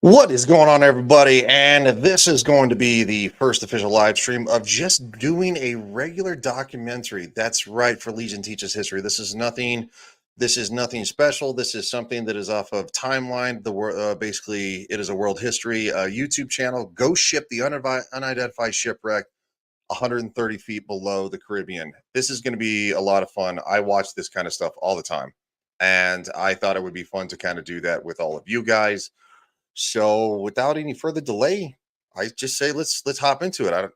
What is going on, everybody? And this is going to be the first official live stream of just doing a regular documentary. That's right, for Legion Teaches History. This is nothing. This is nothing special. This is something that is off of Timeline. Basically, it is a world history YouTube channel. Ghost Ship, the Unidentified Shipwreck, 130 feet below the Caribbean. This is going to be a lot of fun. I watch this kind of stuff all the time, and I thought it would be fun to kind of do that with all of you guys. So without any further delay, I just say let's hop into it.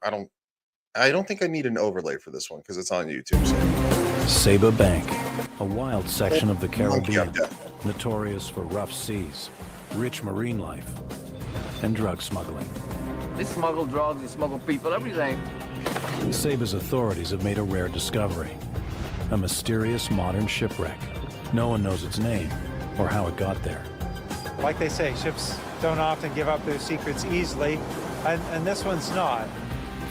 I don't think I need an overlay for this one because it's on YouTube. So. Saba Bank, a wild section of the Caribbean, notorious for rough seas, rich marine life, and drug smuggling. They smuggle drugs, they smuggle people, everything. Saba's authorities have made a rare discovery, a mysterious modern shipwreck. No one knows its name or how it got there. Like they say, ships don't often give up their secrets easily, and this one's not.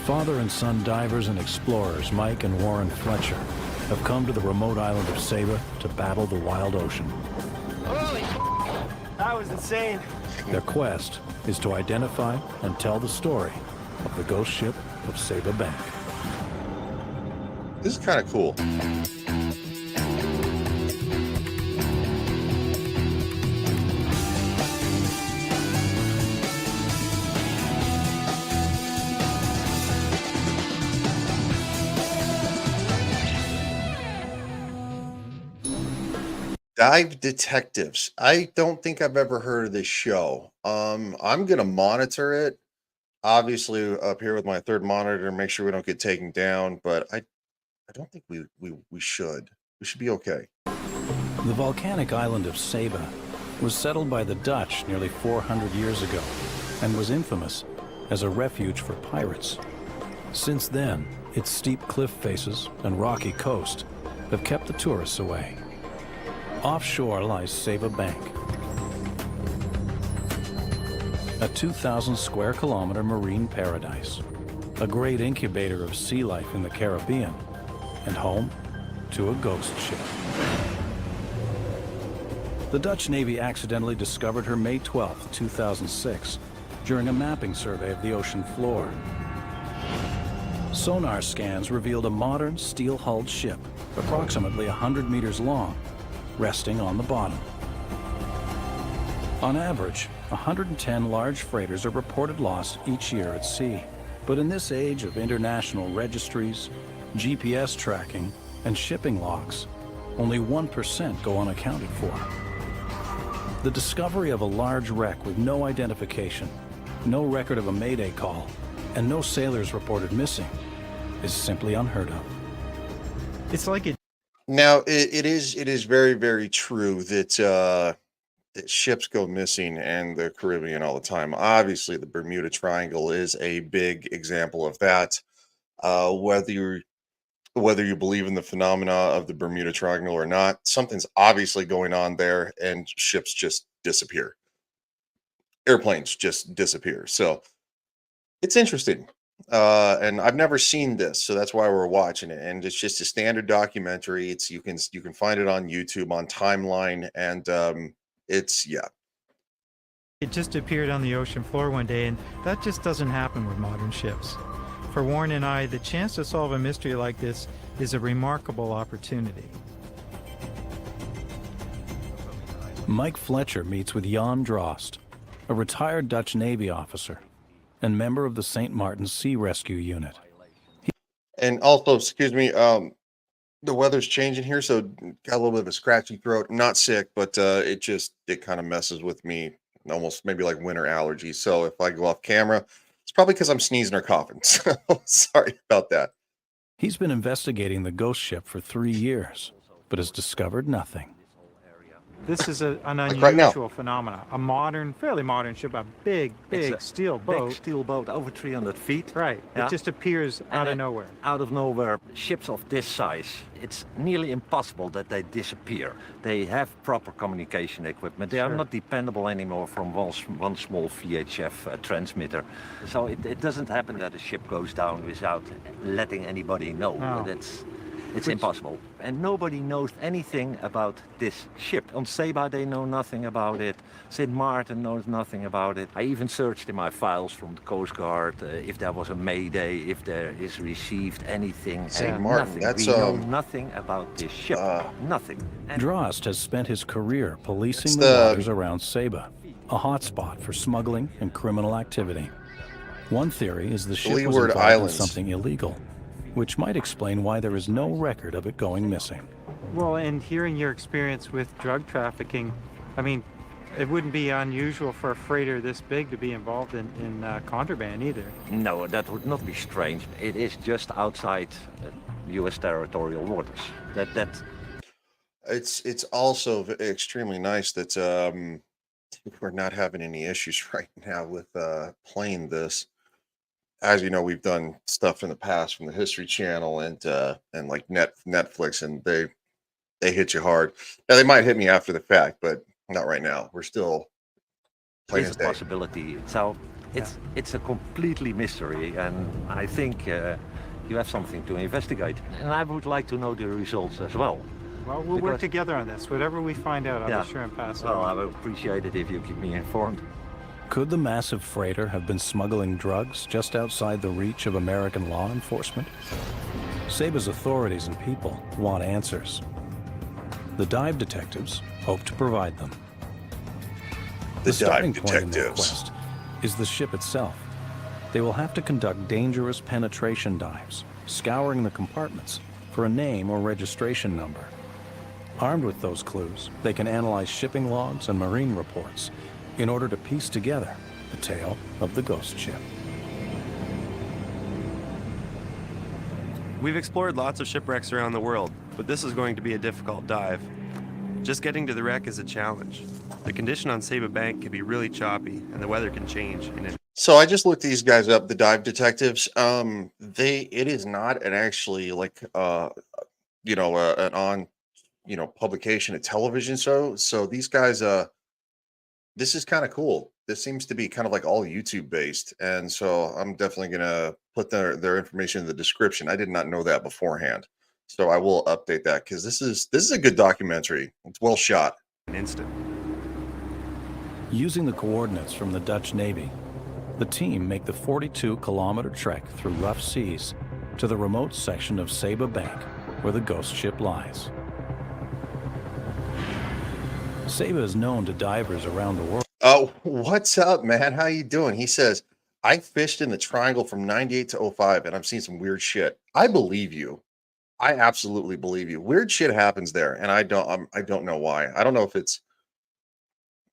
Father and son divers and explorers Mike and Warren Fletcher have come to the remote island of Saba to battle the wild ocean. Holy that was insane. Their quest is to identify and tell the story of the ghost ship of Saba Bank. This is kind of cool. Dive Detectives. I don't think I've ever heard of this show. I'm gonna monitor it, obviously up here with my third monitor, make sure we don't get taken down. But I don't think we should. We should be okay. The volcanic island of Saba was settled by the Dutch nearly 400 years ago and was infamous as a refuge for pirates. Since then, its steep cliff faces and rocky coast have kept the tourists away. Offshore lies Saba Bank, a 2,000 square kilometer marine paradise, a great incubator of sea life in the Caribbean, and home to a ghost ship. The Dutch Navy accidentally discovered her May 12, 2006, during a mapping survey of the ocean floor. Sonar scans revealed a modern steel-hulled ship, approximately 100 meters long, resting on the bottom. On average, 110 large freighters are reported lost each year at sea. But in this age of international registries, GPS tracking, and shipping logs, only 1% go unaccounted for. The discovery of a large wreck with no identification, no record of a mayday call, and no sailors reported missing is simply unheard of. It's like it. Now, it is very, very true that that ships go missing in the Caribbean all the time. Obviously, the Bermuda Triangle is a big example of that. Whether you believe in the phenomena of the Bermuda Triangle or not, something's obviously going on there, and ships just disappear. Airplanes just disappear. So it's interesting. And I've never seen this, so that's why we're watching it. And it's just a standard documentary. It's you can find it on YouTube on Timeline, and it's It just appeared on the ocean floor one day, and that just doesn't happen with modern ships. For Warren and I, the chance to solve a mystery like this is a remarkable opportunity. Mike Fletcher meets with Jan Drost, a retired Dutch Navy officer and member of the St. Martin's Sea Rescue Unit. And also, excuse me, the weather's changing here, so got a little bit of a scratchy throat. I'm not sick, but it kind of messes with me, almost maybe like winter allergies. So if I go off camera, it's probably because I'm sneezing or coughing. So sorry about that. He's been investigating the ghost ship for 3 years, but has discovered nothing. This is an Like right now. unusual phenomenon. A modern, fairly modern ship, a big steel boat. Big steel boat, over 300 feet. Right. Yeah. It just appears out of nowhere. Out of nowhere, ships of this size, it's nearly impossible that they disappear. They have proper communication equipment. They are Sure. not dependable anymore from one small VHF transmitter. So it doesn't happen that a ship goes down without letting anybody know. No. It's impossible. And nobody knows anything about this ship. On Seba, they know nothing about it. St. Martin knows nothing about it. I even searched in my files from the Coast Guard if there was a Mayday, if there is received anything. St. and Martin, nothing. that's, We know nothing about this ship. Nothing. And Drost has spent his career policing It's the the- waters around Saba, a hotspot for smuggling and criminal activity. One theory is the ship was Leeward involved in Islands. something illegal, which might explain why there is no record of it going missing. Well, and hearing your experience with drug trafficking, I mean, it wouldn't be unusual for a freighter this big to be involved in contraband either. no, that would not be strange. It is just outside U.S. territorial waters. It's also extremely nice that we're not having any issues right now with playing this. As you know, we've done stuff in the past from the History Channel and like Netflix, and they hit you hard. Now they might hit me after the fact, but not right now. We're still playing It's this a day. possibility. So it's a completely mystery, and I think you have something to investigate. And I would like to know the results as well. Well, we'll work Because- together on this. Whatever we find out, I'll Yeah. be sure and pass it Well, on. I would appreciate it if you keep me informed. Could the massive freighter have been smuggling drugs just outside the reach of American law enforcement? Saba's authorities and people want answers. The dive detectives hope to provide them. The starting dive point in their detectives. quest is the ship itself. They will have to conduct dangerous penetration dives, scouring the compartments for a name or registration number. Armed with those clues, they can analyze shipping logs and marine reports in order to piece together the tale of the ghost ship. We've explored lots of shipwrecks around the world, but this is going to be a difficult dive. Just getting to the wreck is a challenge. The condition on Saba Bank can be really choppy, and the weather can change in an So I just looked these guys up, the dive detectives. It is not an actually like an on publication, a television show. So these guys this is kind of cool. This seems to be kind of like all YouTube based, and so I'm definitely gonna put their information in the description. I did not know that beforehand, so I will update that because this is a good documentary. It's well shot. instant. Using the coordinates from the Dutch Navy, the team make the 42-kilometer trek through rough seas to the remote section of Saba Bank where the ghost ship lies. Saba is known to divers around the world. Oh, what's up, man? How you doing? He says, I fished in the triangle from 98 to 05 and I've seen some weird shit. I believe you. I absolutely believe you. Weird shit happens there, and I don't know why. I don't know if it's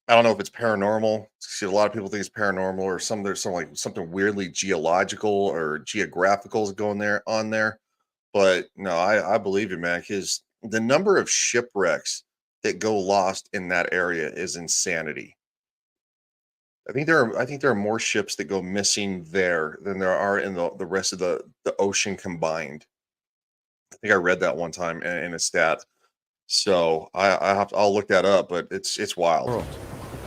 paranormal. See, a lot of people think it's paranormal, or there's some like something weirdly geological or geographical is going there on there. But no, I believe you, man, because the number of shipwrecks that go lost in that area is insanity. I think there are more ships that go missing there than there are in the rest of the ocean combined. I think I read that one time in a stat. So I'll look that up, but it's wild.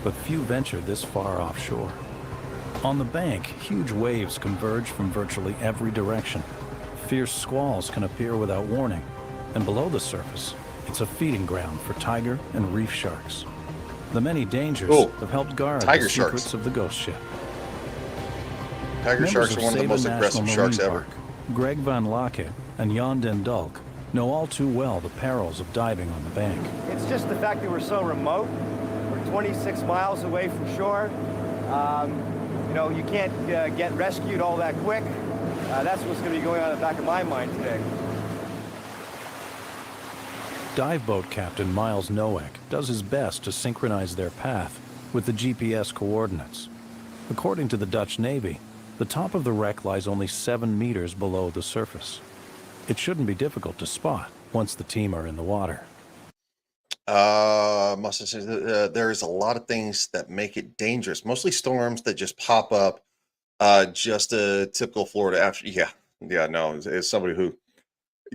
But few venture this far offshore. On the bank, huge waves converge from virtually every direction. Fierce squalls can appear without warning, and below the surface, it's a feeding ground for tiger and reef sharks. The many dangers Cool. have helped guard Tiger the sharks. secrets of the ghost ship. Tiger Members sharks are one of the Saba most National aggressive Marine sharks ever. Park, Greg Van Lake and Jan den Dulk know all too well the perils of diving on the bank. It's just the fact that we're so remote. We're 26 miles away from shore. You can't get rescued all that quick. That's what's going to be going on in the back of my mind today. Dive boat captain Miles Nowak does his best to synchronize their path with the GPS coordinates. According to the Dutch Navy, the top of the wreck lies only 7 meters below the surface. It shouldn't be difficult to spot once the team are in the water. Must have said there's a lot of things that make it dangerous, mostly storms that just pop up. Just a typical Florida after. Yeah. No, it's somebody who,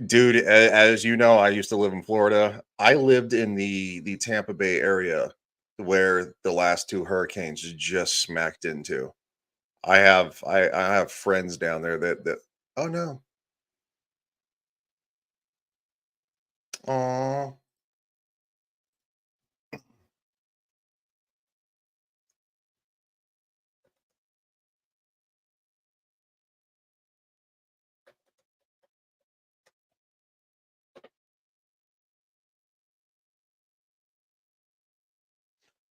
dude, as you know, I used to live in Florida. I lived in the Tampa Bay area where the last 2 hurricanes just smacked into. I have friends down there that oh no. Aw.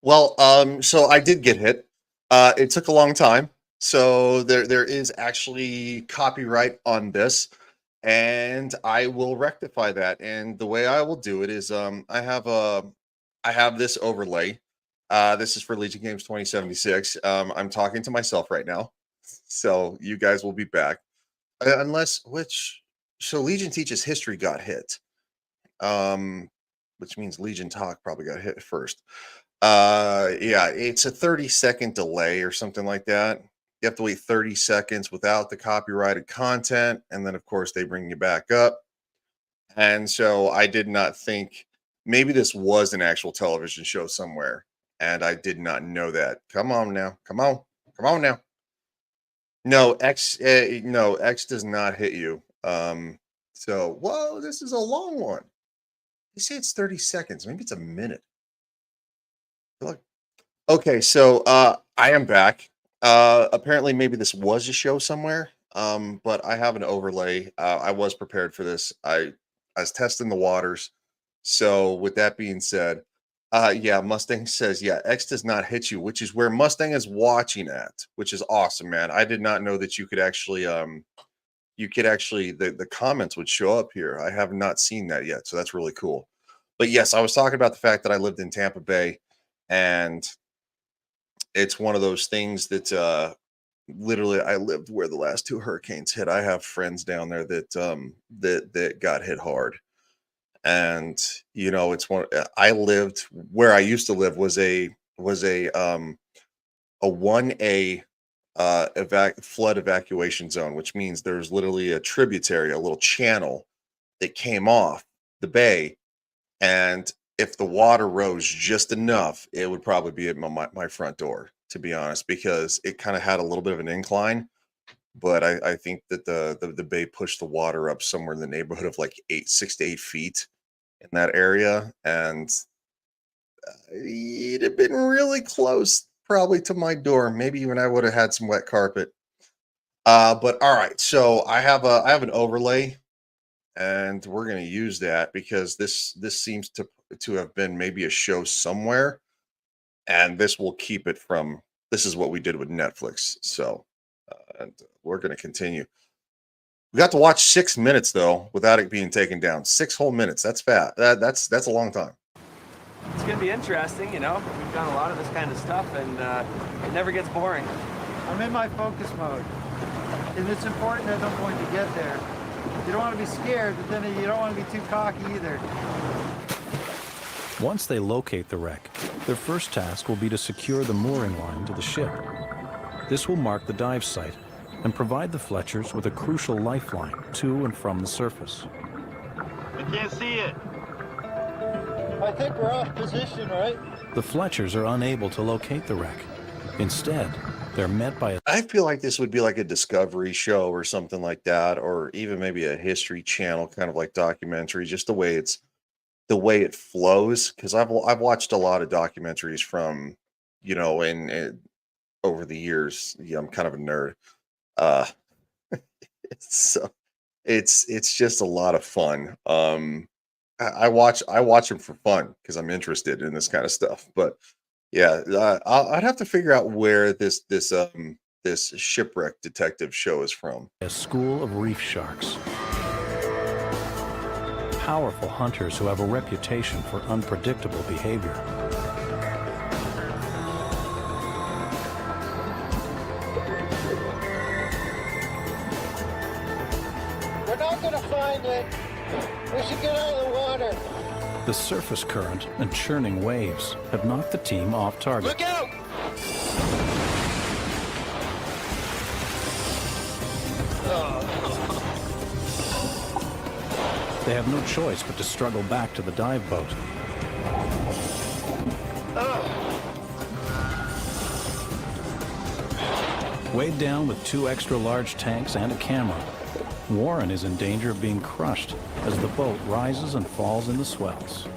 Well, so I did get hit. It took a long time. So there is actually copyright on this, and I will rectify that. And the way I will do it is I have this overlay. This is for Legion Games 2076. I'm talking to myself right now. So you guys will be back. Unless which so Legion Teaches History got hit. Um, which means Legion Talk probably got hit first. Yeah, it's a 30-second delay or something like that. You have to wait 30 seconds without the copyrighted content, and then of course they bring you back up. And so I did not think maybe this was an actual television show somewhere, and I did not know that. Come on now, come on now. No, X does not hit you. So whoa, this is a long one. They say it's 30 seconds. Maybe it's a minute. Look. Okay, so I am back. Apparently, maybe this was a show somewhere. But I have an overlay. I was prepared for this. I was testing the waters. So with that being said, yeah, Mustang says, yeah, X does not hit you, which is where Mustang is watching at, which is awesome, man. I did not know that you could actually the comments would show up here. I have not seen that yet, so that's really cool. But yes, I was talking about the fact that I lived in Tampa Bay, and it's one of those things that literally I lived where the last two hurricanes hit. I have friends down there that got hit hard. And it's one I lived where I used to live was a 1A flood evacuation zone, which means there's literally a tributary, a little channel that came off the bay, and if the water rose just enough, it would probably be at my front door, to be honest, because it kind of had a little bit of an incline. But I think that the bay pushed the water up somewhere in the neighborhood of like 6 to 8 feet in that area, and it'd have been really close, probably to my door. Maybe even I would have had some wet carpet. But all right, so I have an overlay, and we're going to use that because this seems to have been maybe a show somewhere, and this will keep it from. This is what we did with Netflix, so and we're going to continue. We got to watch 6 minutes though without it being taken down. 6 whole minutes. That's fat. That's a long time. It's going to be interesting, We've done a lot of this kind of stuff, and it never gets boring. I'm in my focus mode, and it's important at some point to get there. You don't want to be scared, but then you don't want to be too cocky either. Once they locate the wreck, their first task will be to secure the mooring line to the ship. This will mark the dive site and provide the Fletchers with a crucial lifeline to and from the surface. I can't see it. I think we're off position, right? The Fletchers are unable to locate the wreck. Instead, they're met by a... I feel like this would be like a Discovery show or something like that, or even maybe a History Channel kind of like documentary, just the way it flows. Because I've watched a lot of documentaries from, and over the years. Yeah, I'm kind of a nerd. It's just a lot of fun. I watch them for fun because I'm interested in this kind of stuff. But yeah, I'd have to figure out where this Shipwreck detective show is from. A school of reef sharks. Powerful hunters who have a reputation for unpredictable behavior. We're not going to find it. We should get out of the water. The surface current and churning waves have knocked the team off target. Look out! They have no choice but to struggle back to the dive boat. Weighed down with 2 extra large tanks and a camera, Warren is in danger of being crushed as the boat rises and falls in the swells.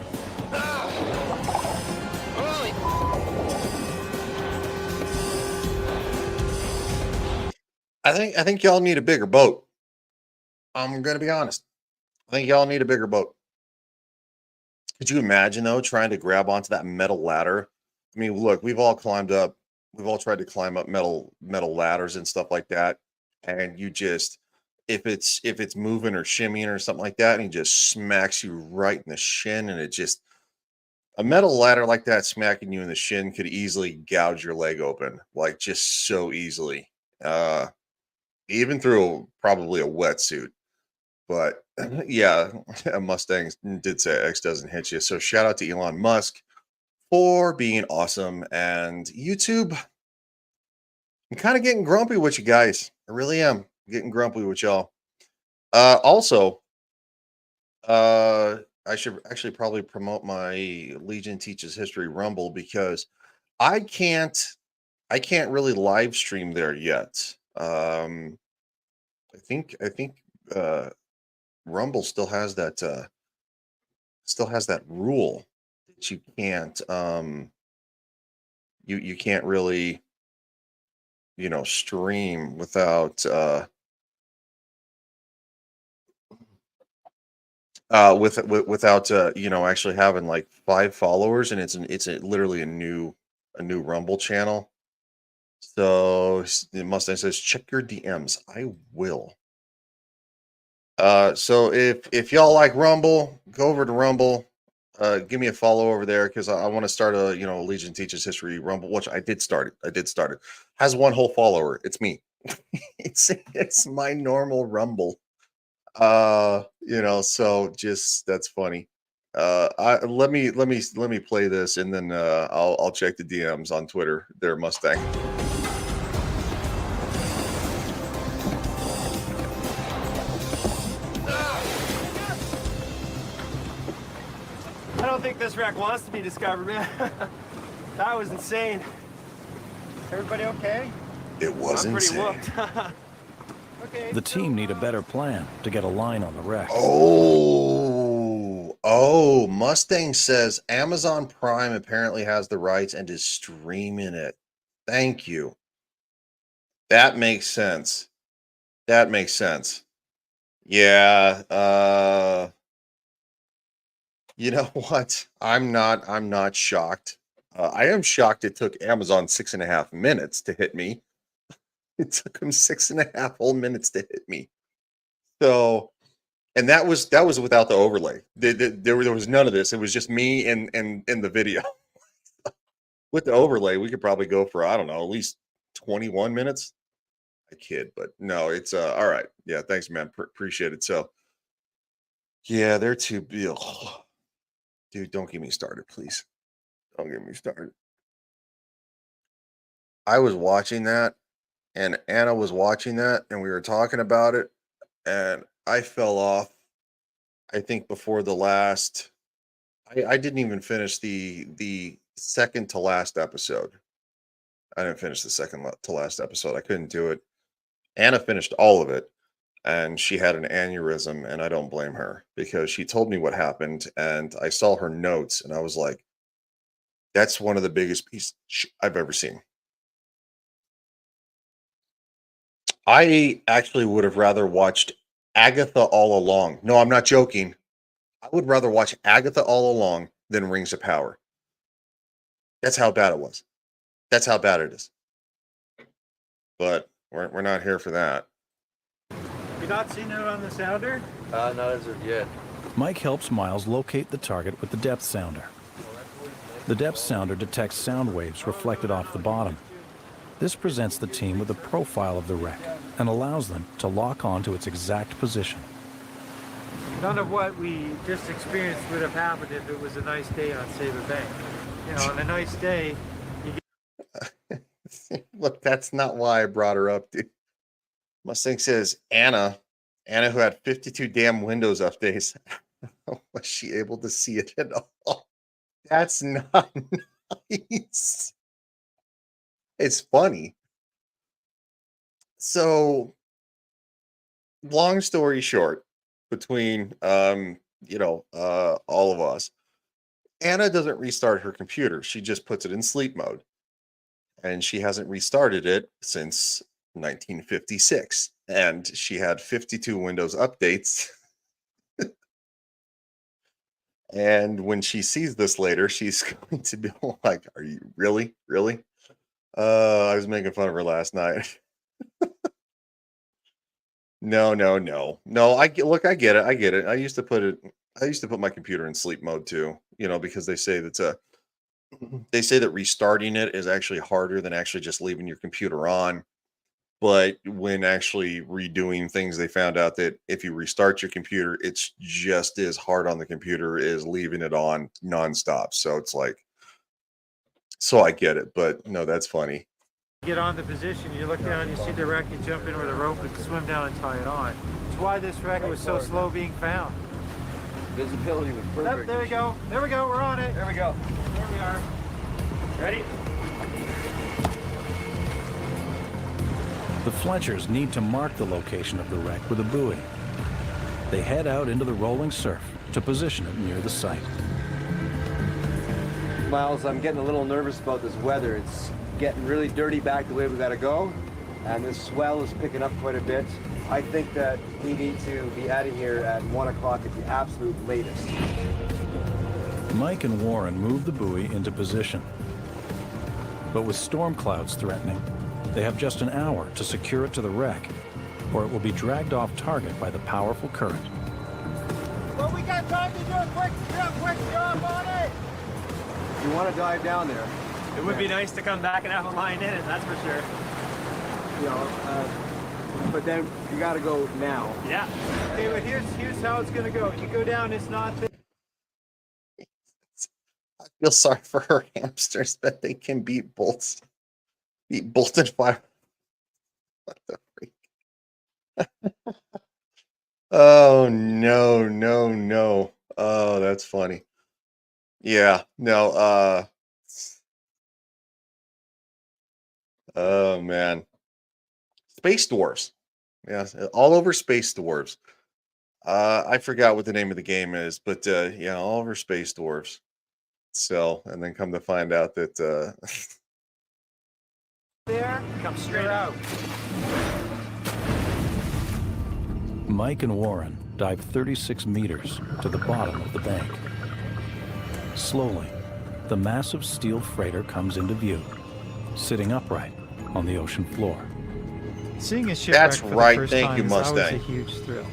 I think y'all need a bigger boat. I'm gonna be honest. I think y'all need a bigger boat. Could you imagine though trying to grab onto that metal ladder? I mean, look, we've all climbed up, we've all tried to climb up metal ladders and stuff like that. And you just if it's moving or shimmying or something like that, and he just smacks you right in the shin, and it just a metal ladder like that smacking you in the shin could easily gouge your leg open, like just so easily. Uh Even through probably a wetsuit. But yeah, a Mustang did say X doesn't hit you. So shout out to Elon Musk for being awesome. And YouTube, I'm kind of getting grumpy with you guys. I really am getting grumpy with y'all. Also, I should actually probably promote my Legion Teaches History Rumble because I can't I can't really live stream there yet. I think uh Rumble still has that rule that you can't you can't really, you know, stream without you know, actually having like 5 followers, and literally a new Rumble channel. So the Mustang says check your DMs. I will. So if y'all like Rumble, go over to Rumble. Give me a follow over there because I want to start a Legion Teaches History Rumble, which I did start it. I did start it. Has one whole follower. It's me. It's my normal Rumble. So just that's funny. Let me play this and then I'll check the DMs on Twitter. There, Mustang. I don't think this wreck wants to be discovered, man. That was insane. Everybody okay? It was I'm pretty insane. whooped. Okay, The team need a better plan to get a line on the wreck. Oh, Mustang says Amazon Prime apparently has the rights and is streaming it. Thank you. That makes sense. That makes sense. Yeah, you know what? I'm not shocked. I am shocked it took Amazon 6.5 minutes to hit me. It took them 6.5 whole minutes to hit me. So, and that was without the overlay. There was none of this. It was just me and in the video. With the overlay, we could probably go for I don't know, at least 21 minutes. I kid, but no, it's all right. Yeah, thanks, man. Appreciate it. So, yeah, they're too big. Dude, don't get me started, please. Don't get me started. I was watching that, and Anna was watching that, and we were talking about it, and I fell off. I think before the last. I didn't even finish the second to last episode. I didn't finish the second to last episode. I couldn't do it. Anna finished all of it, and she had an aneurysm, and I don't blame her because she told me what happened, and I saw her notes, and I was like, "That's one of the biggest pieces I've ever seen." I actually would have rather watched Agatha All Along. No, I'm not joking. I would rather watch Agatha All Along than Rings of Power. That's how bad it was. That's how bad it is. But we're not here for that. You not seen it on the sounder? Not as of yet. Mike helps Miles locate the target with the depth sounder. The depth sounder detects sound waves reflected off the bottom. This presents the team with a profile of the wreck and allows them to lock on to its exact position. None of what we just experienced would have happened if it was a nice day on Saber Bank. You know, on a nice day, Look, that's not why I brought her up, dude. Mustang says Anna who had 52 damn Windows updates, was she able to see it at all? That's not nice. It's funny. So long story short, between all of us, Anna doesn't restart her computer. She just puts it in sleep mode. And she hasn't restarted it since 1956. And she had 52 Windows updates. And when she sees this later, she's going to be like, "Are you really? Really?" I was making fun of her last night. No, no, no. No, look, I get it. I get it. I used to put my computer in sleep mode too, because they say that restarting it is actually harder than actually just leaving your computer on. But when actually redoing things, they found out that if you restart your computer, it's just as hard on the computer as leaving it on nonstop. So it's like, so I get it, but no, that's funny. Get on the position, you look down, you see the wreck, you jump in with a rope and swim down and tie it on. It's why this wreck was so slow being found. Visibility was perfect. There we go. There we go. We're on it. There we go. There we are. Ready? The Fletchers need to mark the location of the wreck with a buoy. They head out into the rolling surf to position it near the site. Miles, I'm getting a little nervous about this weather. It's getting really dirty back the way we gotta go, and this swell is picking up quite a bit. I think that we need to be out of here at 1 o'clock at the absolute latest. Mike and Warren move the buoy into position. But with storm clouds threatening, they have just an hour to secure it to the wreck, or it will be dragged off target by the powerful current. Well, we got time to do a quick job on it. You want to dive down there? It would be nice to come back and have a line in it, that's for sure. But then you got to go now. Yeah. Okay, but here's how it's gonna go. You go down, it's not there. I feel sorry for her hamsters, but they can beat bolts. Beat bolted fire. What the freak? Oh no, no, no. Oh, that's funny. Yeah, no, oh man. Space Dwarfs. Yeah, all over Space Dwarfs. I forgot what the name of the game is, but yeah, all over Space Dwarfs. So, and then come to find out that There, Come straight out. Mike and Warren dive 36 meters to the bottom of the bank. Slowly, the massive steel freighter comes into view, sitting upright on the ocean floor. seeing a shipwreck That's for the right. first Thank time you, is always a Mustang. huge thrill.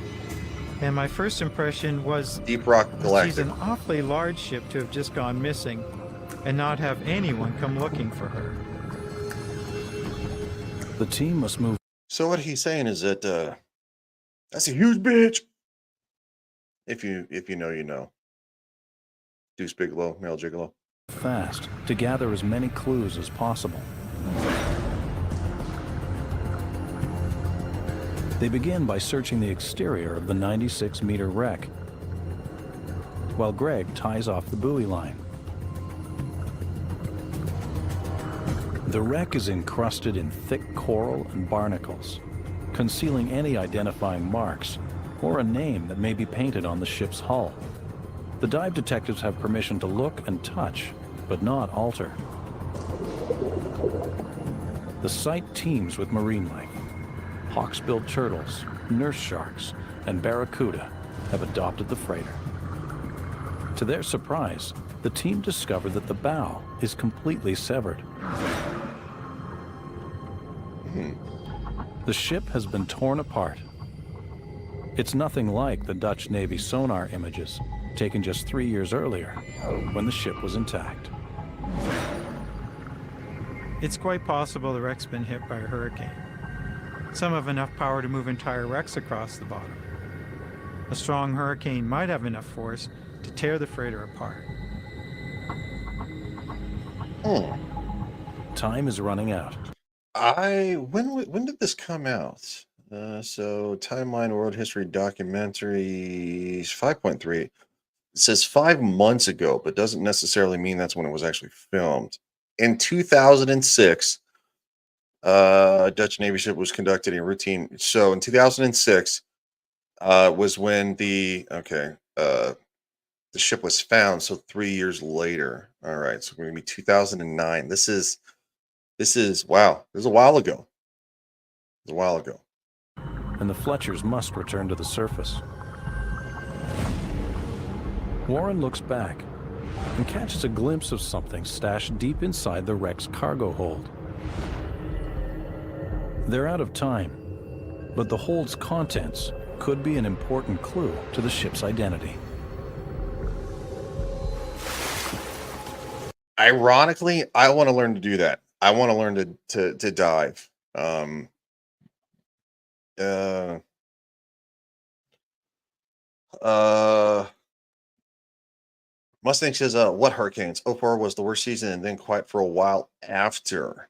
And my first impression was Deep Rock she's Galactic. an awfully large ship to have just gone missing and not have anyone come looking for her. The team must move So what he's saying is that that's a huge bitch. If you know, you know. Deuce Bigelow, Male Gigolo. fast to gather as many clues as possible. They begin by searching the exterior of the 96-meter wreck, while Greg ties off the buoy line. The wreck is encrusted in thick coral and barnacles, concealing any identifying marks or a name that may be painted on the ship's hull. The dive detectives have permission to look and touch, but not alter. The site teems with marine life. Hawksbill turtles, nurse sharks, and barracuda have adopted the freighter. To their surprise, the team discovered that the bow is completely severed. The ship has been torn apart. It's nothing like the Dutch Navy sonar images taken just 3 years earlier, when the ship was intact. It's quite possible the wreck's been hit by a hurricane. Some have enough power to move entire wrecks across the bottom. A strong hurricane might have enough force to tear the freighter apart. Time is running out. When did this come out? So Timeline World History Documentaries 5.3. It says 5 months ago, but doesn't necessarily mean that's when it was actually filmed. In 2006, Dutch Navy ship was conducting a routine. So in 2006, was when the ship was found. So 3 years later. All right, so we're gonna be 2009. This is wow. This is a while ago. It was a while ago. And the Fletchers must return to the surface. Warren looks back and catches a glimpse of something stashed deep inside the wreck's cargo hold. They're out of time, but the hold's contents could be an important clue to the ship's identity. Ironically, I want to learn to do that. I want to learn to dive. Mustang says, what hurricanes? 04 was the worst season and then quiet for a while after.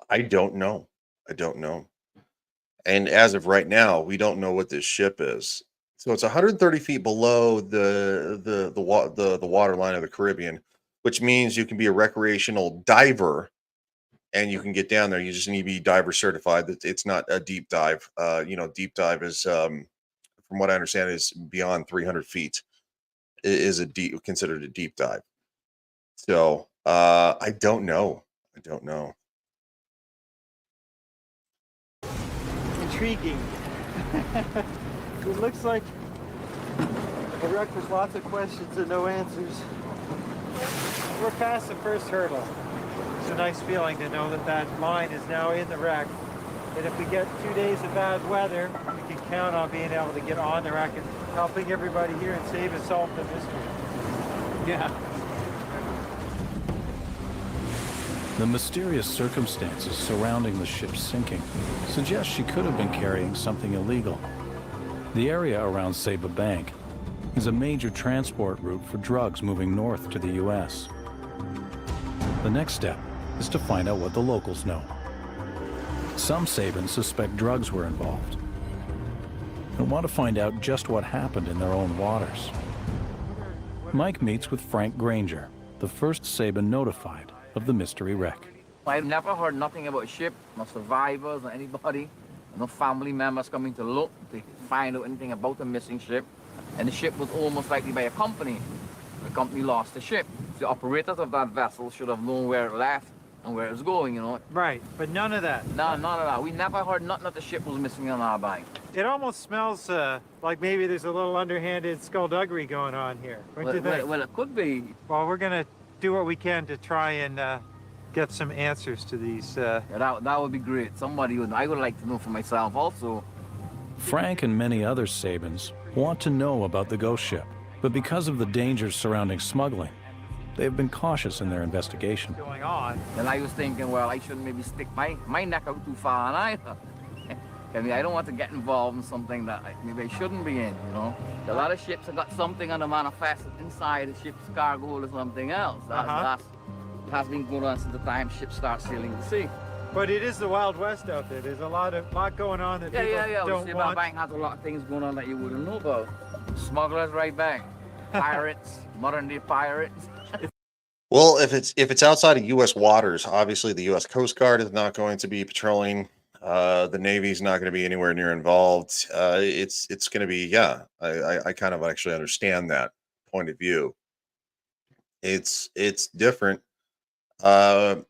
I don't know. I don't know. And as of right now, we don't know what this ship is. So it's 130 feet below the water line of the Caribbean, which means you can be a recreational diver and you can get down there. You just need to be diver certified. That it's not a deep dive. Deep dive is, from what I understand, is beyond 300 feet. Is considered a deep dive. So I don't know. I don't know. Intriguing. It looks like a wreck with lots of questions and no answers. We're past the first hurdle. It's a nice feeling to know that that line is now in the wreck. And if we get 2 days of bad weather, we can count on being able to get on the wreck and helping everybody here and save and solve the mystery. Yeah. The mysterious circumstances surrounding the ship's sinking suggest she could have been carrying something illegal. The area around Saba Bank is a major transport route for drugs moving north to the U.S. The next step is to find out what the locals know. Some Sabans suspect drugs were involved and want to find out just what happened in their own waters. Mike meets with Frank Granger, the first Saban notified of the mystery wreck. I've never heard nothing about a ship, no survivors or anybody, no family members coming to look to find out anything about the missing ship. And the ship was almost likely by a company. The company lost the ship. The operators of that vessel should have known where it left and where it's going, you know. Right, but none of that. No, none of that. We never heard nothing that the ship was missing on our bank. It almost smells like maybe there's a little underhanded skullduggery going on here. What do you think? Well, it could be. Well, we're going to do what we can to try and get some answers to these. Yeah, that would be great. I would like to know for myself also. Frank and many other Sabans want to know about the ghost ship, but because of the dangers surrounding smuggling, they have been cautious in their investigation. Going on. And I was thinking, well, I shouldn't maybe stick my neck out too far either. I mean, I don't want to get involved in something that maybe I shouldn't be in, you know. A lot of ships have got something on the manifest inside the ship's cargo hold or something else. That has been going on since the time ships start sailing the sea. But it is the Wild West out there. There's a lot going on that people don't want. Bank has a lot of things going on that you wouldn't know about. Smugglers right back. Pirates, modern day pirates. Well, if it's outside of U.S. waters, obviously the U.S. Coast Guard is not going to be patrolling. The Navy's not going to be anywhere near involved. It's going to be, yeah. I kind of actually understand that point of view. It's different, and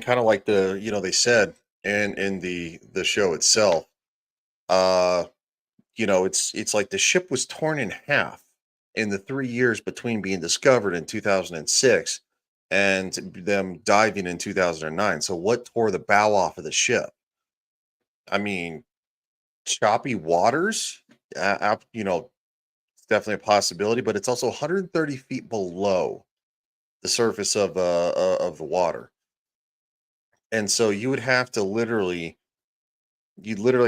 kind of like they said in the show itself. It's like the ship was torn in half in the 3 years between being discovered in 2006 and them diving in 2009. So what tore the bow off of the ship? I mean, choppy waters, it's definitely a possibility, but it's also 130 feet below the surface of the water. And so you'd literally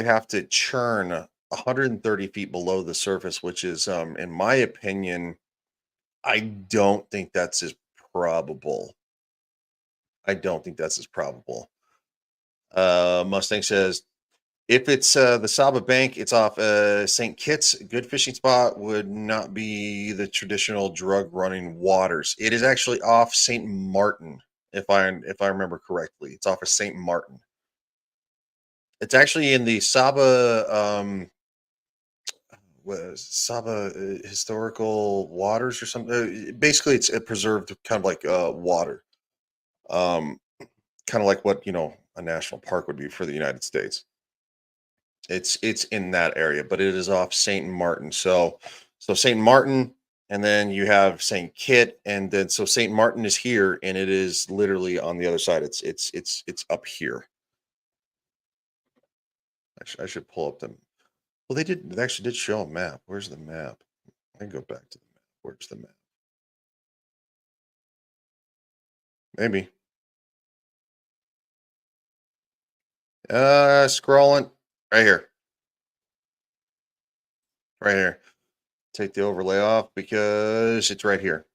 have to churn 130 feet below the surface, which is, in my opinion, I don't think that's as probable. I don't think that's as probable. Mustang says, if it's the Saba Bank, it's off St. Kitts. A good fishing spot would not be the traditional drug running waters. It is actually off St. Martin, if I remember correctly. It's off of St. Martin. It's actually in the Saba Saba historical waters or something. Basically, it's a preserved kind of like water, um, kind of like what a national park would be for the United States. It's in that area, but it is off Saint Martin. So Saint Martin, and then you have Saint Kit, and then so Saint Martin is here, and it is literally on the other side. It's up here. I should pull up them. Well, they actually did show a map. Where's the map? I can go back to the map. Where's the map? Maybe. Scrolling right here. Right here. Take the overlay off because it's right here.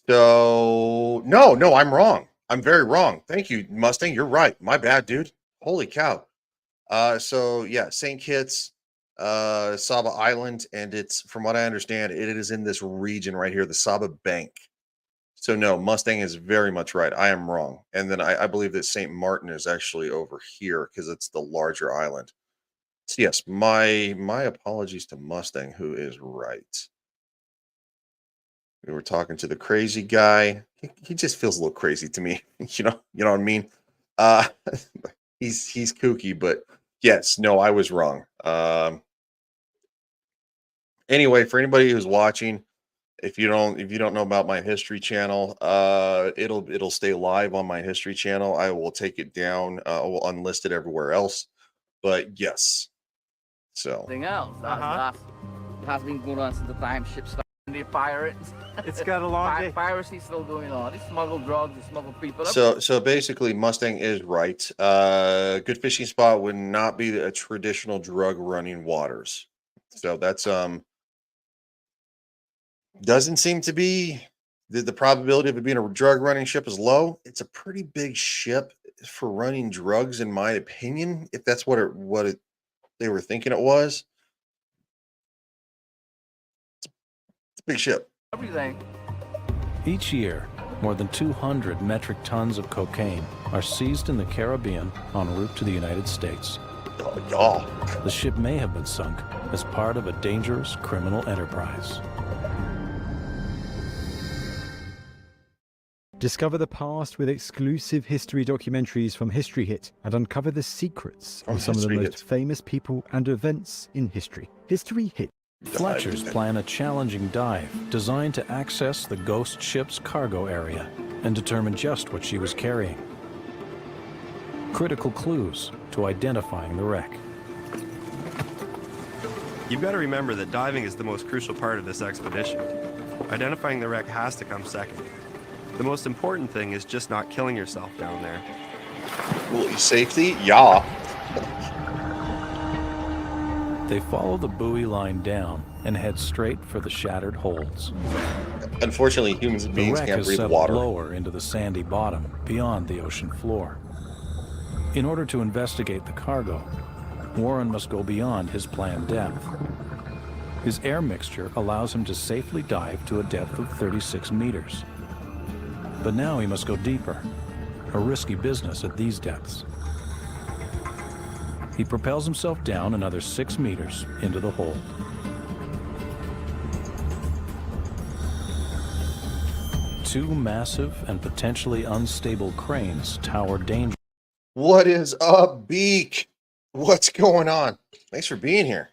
So no, I'm wrong. I'm very wrong. Thank you, Mustang. You're right. My bad, dude. Holy cow. So yeah, St. Kitts, Saba Island, and it's, from what I understand, it is in this region right here, the Saba Bank. So no, Mustang is very much right. I am wrong. And then I believe that St. Martin is actually over here because it's the larger island. So yes, my apologies to Mustang, who is right. We were talking to the crazy guy. He just feels a little crazy to me. You know what I mean? He's kooky, but yes, no, I was wrong. Anyway, for anybody who's watching, if you don't know about my history channel, it'll stay live on my history channel. I will take it down. I will unlist it everywhere else. But yes, so Something else. That has been going on since the time ships started. The pirates. It's got a long day. Piracy still going on. They smuggle drugs, they smuggle people. So basically, Mustang is right. Good fishing spot would not be a traditional drug running waters. So that's doesn't seem to be the probability of it being a drug running ship is low. It's a pretty big ship for running drugs, in my opinion. If that's what they were thinking it was. It's a big ship. Everything. Each year, more than 200 metric tons of cocaine are seized in the Caribbean en route to the United States. Oh. The ship may have been sunk as part of a dangerous criminal enterprise. Discover the past with exclusive history documentaries from History Hit and uncover the secrets of some of the most famous people and events in history. History Hit. Fletcher's plan a challenging dive designed to access the ghost ship's cargo area and determine just what she was carrying. Critical clues to identifying the wreck. You've got to remember that diving is the most crucial part of this expedition. Identifying the wreck has to come second. The most important thing is just not killing yourself down there. Well, safety? Yeah. They follow the buoy line down and head straight for the shattered holds. Unfortunately, human beings can't breathe water. Lower into the sandy bottom, beyond the ocean floor. In order to investigate the cargo, Warren must go beyond his planned depth. His air mixture allows him to safely dive to a depth of 36 meters. But now he must go deeper, a risky business at these depths. He propels himself down another 6 meters into the hold. Two massive and potentially unstable cranes tower dangerously. What is up, Beak? What's going on? Thanks for being here.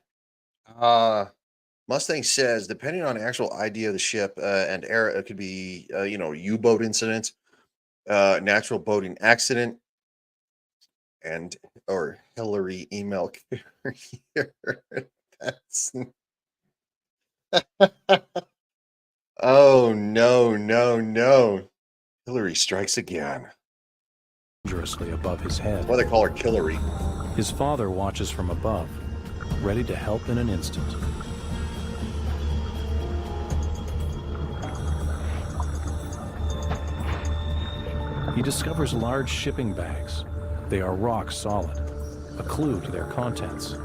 Mustang says, depending on the actual idea of the ship and era, it could be, U-boat incident, natural boating accident, or Hillary email carrier. That's oh no. Hillary strikes again. Dangerously above his head. That's why they call her Killary. His father watches from above, ready to help in an instant. He discovers large shipping bags. They are rock solid, a clue to their contents.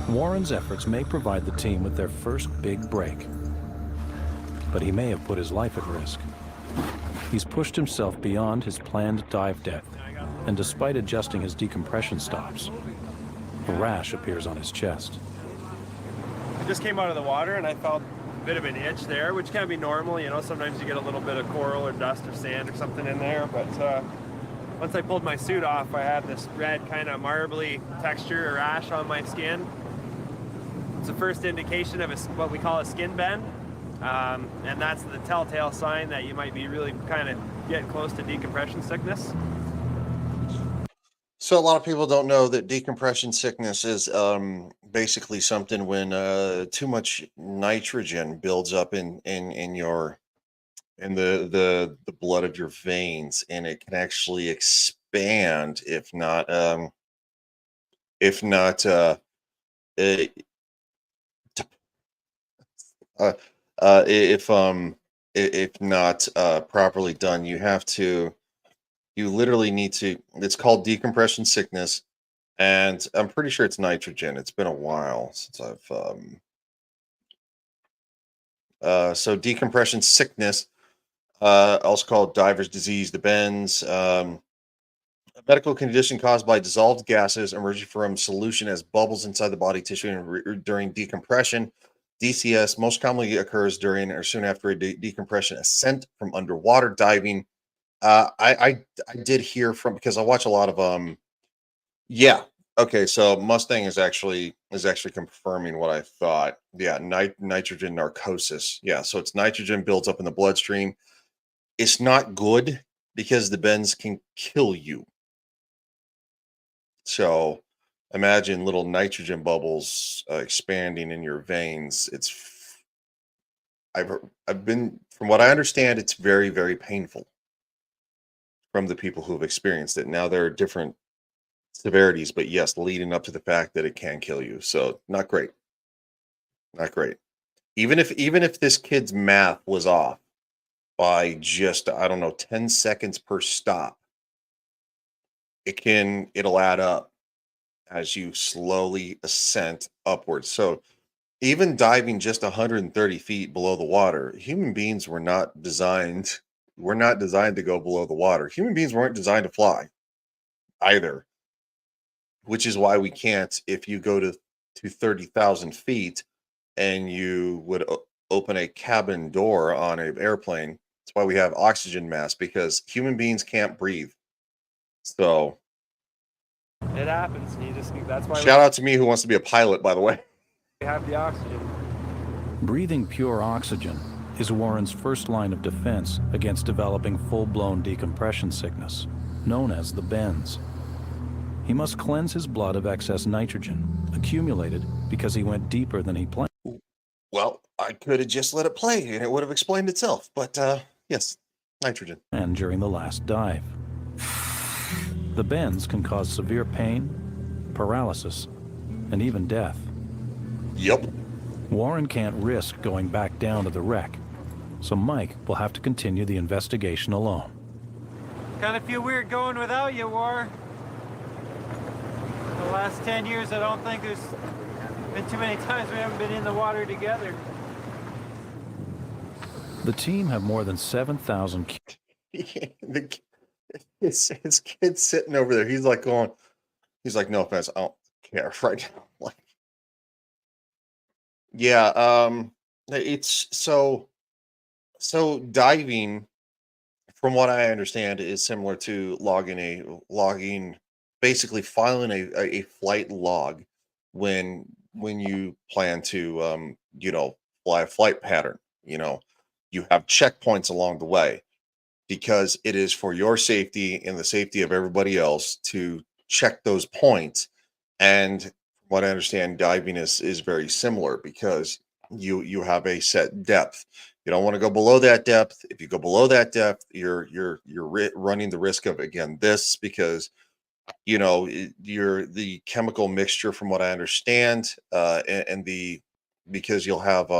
Warren's efforts may provide the team with their first big break, but he may have put his life at risk. He's pushed himself beyond his planned dive depth, and despite adjusting his decompression stops, A rash appears on his chest. I just came out of the water and I felt a bit of an itch there, which can be normal. You know, sometimes you get a little bit of coral or dust or sand or something in there. But once I pulled my suit off, I had this red kind of marbly texture or rash on my skin. It's the first indication of what we call a skin bend. And that's the telltale sign that you might be really kind of getting close to decompression sickness. So a lot of people don't know that decompression sickness is basically something when too much nitrogen builds up in the blood of your veins, and it can actually expand if not if not eh, uh, if if not properly done. You literally need to, it's called decompression sickness, and I'm pretty sure it's nitrogen. It's been a while since so decompression sickness, also called diver's disease, the bends, a medical condition caused by dissolved gases emerging from solution as bubbles inside the body tissue and during decompression. DCS most commonly occurs during or soon after a decompression ascent from underwater diving. I did hear from, because I watch a lot of yeah, okay, so Mustang is actually confirming what I thought. Yeah, nitrogen narcosis. Yeah, so it's nitrogen builds up in the bloodstream. It's not good because the bends can kill you. So imagine little nitrogen bubbles expanding in your veins. I've been, from what I understand, it's very, very painful from the people who have experienced it. Now there are different severities, but yes, leading up to the fact that it can kill you. So not great. Not great. Even if this kid's math was off by just, I don't know, 10 seconds per stop, it'll add up as you slowly ascend upwards. So even diving just 130 feet below the water, human beings were not designed to go below the water. Human beings weren't designed to fly either, which is why we can't. If you go to 30,000 feet and you would open a cabin door on an airplane, that's why we have oxygen masks, because human beings can't breathe. So it happens. That's why shout out to me who wants to be a pilot, by the way. We have the oxygen. Breathing pure oxygen is Warren's first line of defense against developing full-blown decompression sickness, known as the bends. He must cleanse his blood of excess nitrogen, accumulated because he went deeper than he planned. Well, I could have just let it play and it would have explained itself. But yes, nitrogen. And during the last dive. The bends can cause severe pain, paralysis, and even death. Yep. Warren can't risk going back down to the wreck, so Mike will have to continue the investigation alone. Kind of feel weird going without you, War. The last 10 years, I don't think there's been too many times we haven't been in the water together. The team have more than 7,000... His kid's sitting over there. He's like, no offense, I don't care right now. Like, yeah, it's so diving, from what I understand, is similar to logging, basically filing a flight log when you plan to fly a flight pattern. You have checkpoints along the way, because it is for your safety and the safety of everybody else to check those points. And from what I understand, diving is very similar, because you have a set depth. You don't want to go below that depth. If you go below that depth, you're running the risk of, again, this, because you're the chemical mixture, from what I understand, because you'll have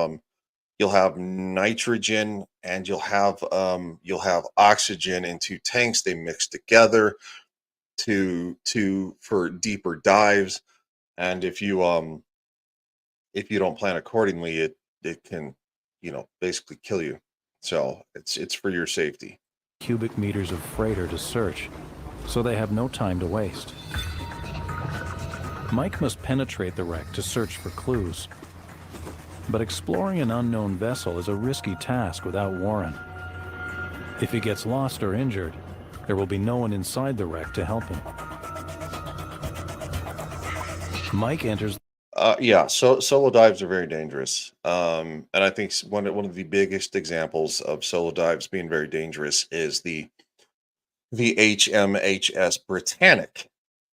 nitrogen and you'll have oxygen in two tanks. They mix together for deeper dives. And if you don't plan accordingly, it can, basically kill you. So it's for your safety. Cubic meters of freighter to search, so they have no time to waste. Mike must penetrate the wreck to search for clues. But exploring an unknown vessel is a risky task without Warren. If he gets lost or injured, there will be no one inside the wreck to help him. Mike enters. Yeah, so solo dives are very dangerous. And I think one of the biggest examples of solo dives being very dangerous is the HMHS Britannic,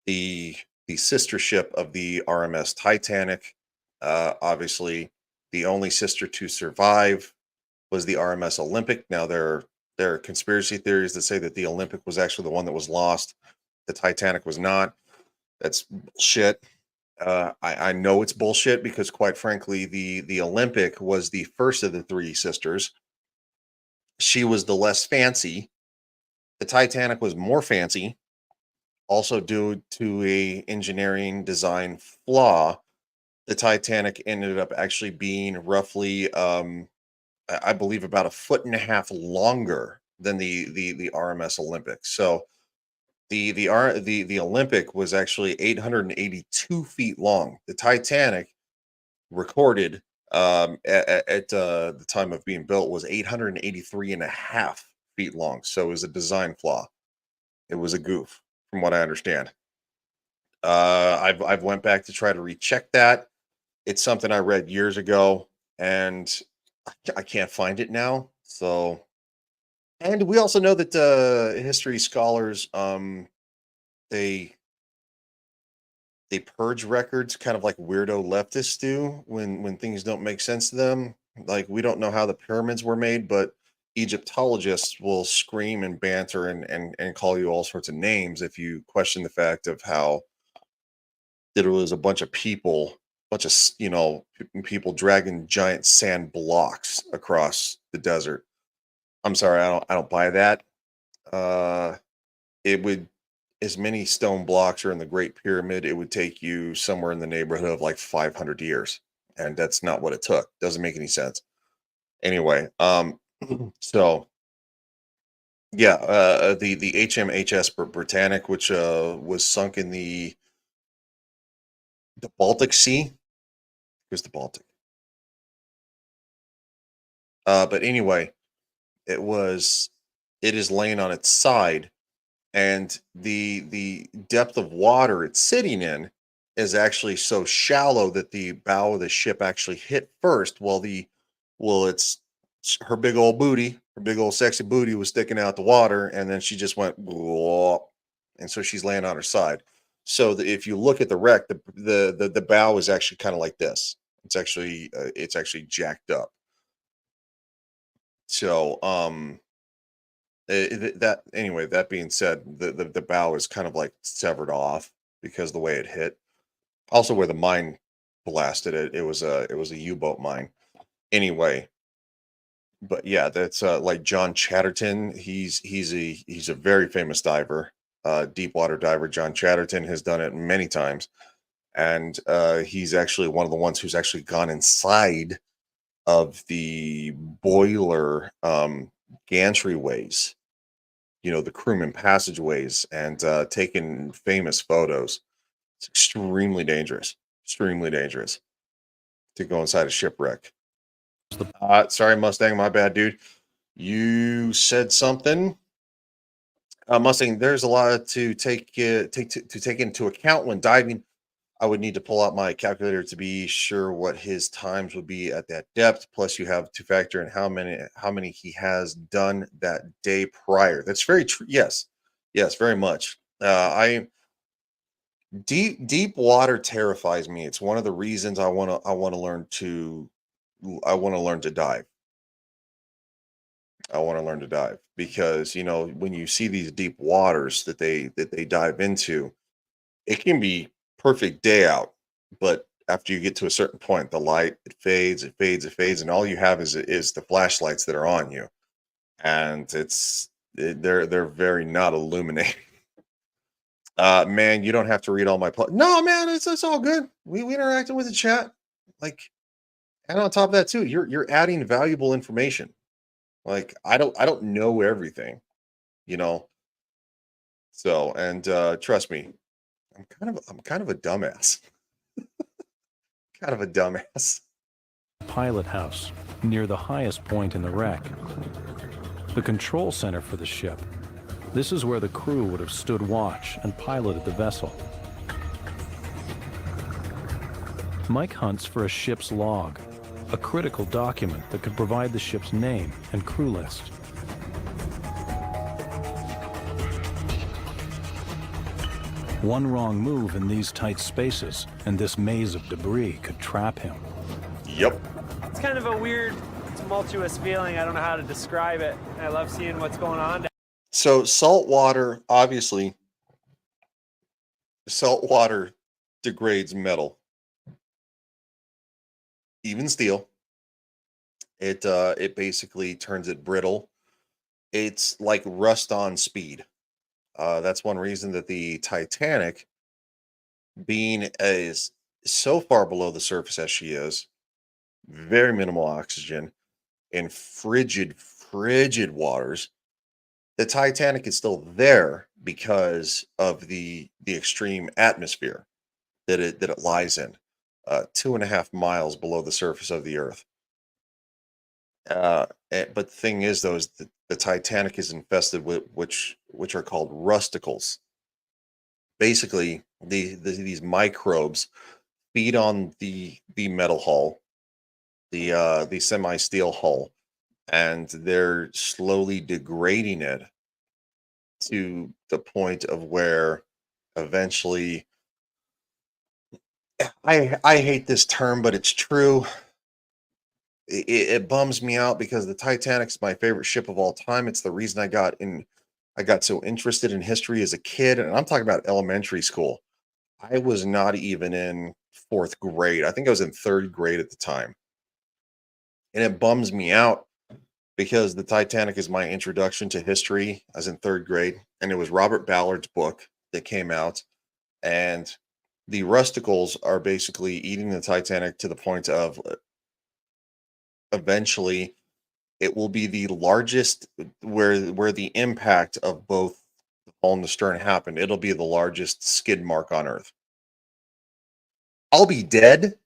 the sister ship of the RMS Titanic. Obviously, the only sister to survive was the RMS Olympic. Now there are conspiracy theories that say that the Olympic was actually the one that was lost. The Titanic was not. That's bullshit. I know it's bullshit because, quite frankly, the Olympic was the first of the three sisters. She was the less fancy. The Titanic was more fancy, also due to a engineering design flaw. The Titanic ended up actually being roughly, I believe, about a foot and a half longer than the RMS Olympic. So the Olympic was actually 882 feet long. The Titanic, recorded at the time of being built, was 883 and a half feet long. So it was a design flaw. It was a goof, from what I understand. I've went back to try to recheck that. It's something I read years ago, and I can't find it now. So, and we also know that history scholars, they they purge records kind of like weirdo leftists do when things don't make sense to them. Like, we don't know how the pyramids were made, but Egyptologists will scream and banter and call you all sorts of names if you question the fact of how that it was a bunch of people, people dragging giant sand blocks across the desert. I'm sorry, I don't buy that. Uh, it would, as many stone blocks are in the Great Pyramid, it would take you somewhere in the neighborhood of like 500 years, and that's not what it took. Doesn't make any sense. Anyway, so yeah, the HMHS Britannic, which was sunk in the Baltic Sea. Here's the Baltic. But anyway, it is laying on its side, and the depth of water it's sitting in is actually so shallow that the bow of the ship actually hit first, while it's her big old booty, her big old sexy booty was sticking out the water, and then she just went, "Whoa," and so she's laying on her side. So if you look at the wreck, the bow is actually kind of like this. It's actually jacked up. So that anyway, that being said, the bow is kind of like severed off because the way it hit. Also, where the mine blasted it, it was a U-boat mine. Anyway, but yeah, that's like John Chatterton. He's a very famous diver, deep water diver. John Chatterton has done it many times, and he's actually one of the ones who's actually gone inside of the boiler gantryways, the crewman passageways, and taken famous photos. It's extremely dangerous to go inside a shipwreck. Sorry, Mustang, my bad, dude. You said something. Mustang, there's a lot to take into account when diving. I would need to pull out my calculator to be sure what his times would be at that depth. Plus, you have to factor in how many he has done that day prior. That's very true. Yes, very much. I deep water terrifies me. It's one of the reasons I want to learn to dive. I want to learn to dive because when you see these deep waters that they dive into, it can be perfect day out, but after you get to a certain point, the light, it fades, and all you have is the flashlights that are on you, and they're very not illuminating. Man, you don't have to read all my no, man, it's all good. We interacted with the chat, like, and on top of that too, you're adding valuable information. Like, I don't know everything, you know. So, and trust me, I'm kind of a dumbass. Kind of a dumbass. Pilot house, near the highest point in the wreck. The control center for the ship. This is where the crew would have stood watch and piloted the vessel. Mike hunts for a ship's log, a critical document that could provide the ship's name and crew list. One wrong move in these tight spaces, and this maze of debris could trap him. Yep. It's kind of a weird, tumultuous feeling. I don't know how to describe it. I love seeing what's going on. So salt water, obviously, salt water degrades metal, even steel. It basically turns it brittle. It's like rust on speed. That's one reason that the Titanic, being as so far below the surface as she is, very minimal oxygen, in frigid waters, the Titanic is still there because of the extreme atmosphere that it lies in, 2.5 miles below the surface of the Earth. But the thing is, though, is the Titanic is infested with which are called rusticles. Basically, these microbes feed on the metal hull, the semi-steel hull, and they're slowly degrading it to the point of where eventually, I hate this term, but it's true. It bums me out because the Titanic's my favorite ship of all time. It's the reason I got so interested in history as a kid, and I'm talking about elementary school. I was not even in 4th grade. I think I was in 3rd grade at the time. And it bums me out because the Titanic is my introduction to history. I was in 3rd grade, and it was Robert Ballard's book that came out, and the rusticles are basically eating the Titanic to the point of eventually it will be the largest, where the impact of both the hull and the stern happened. It'll be the largest skid mark on Earth. I'll be dead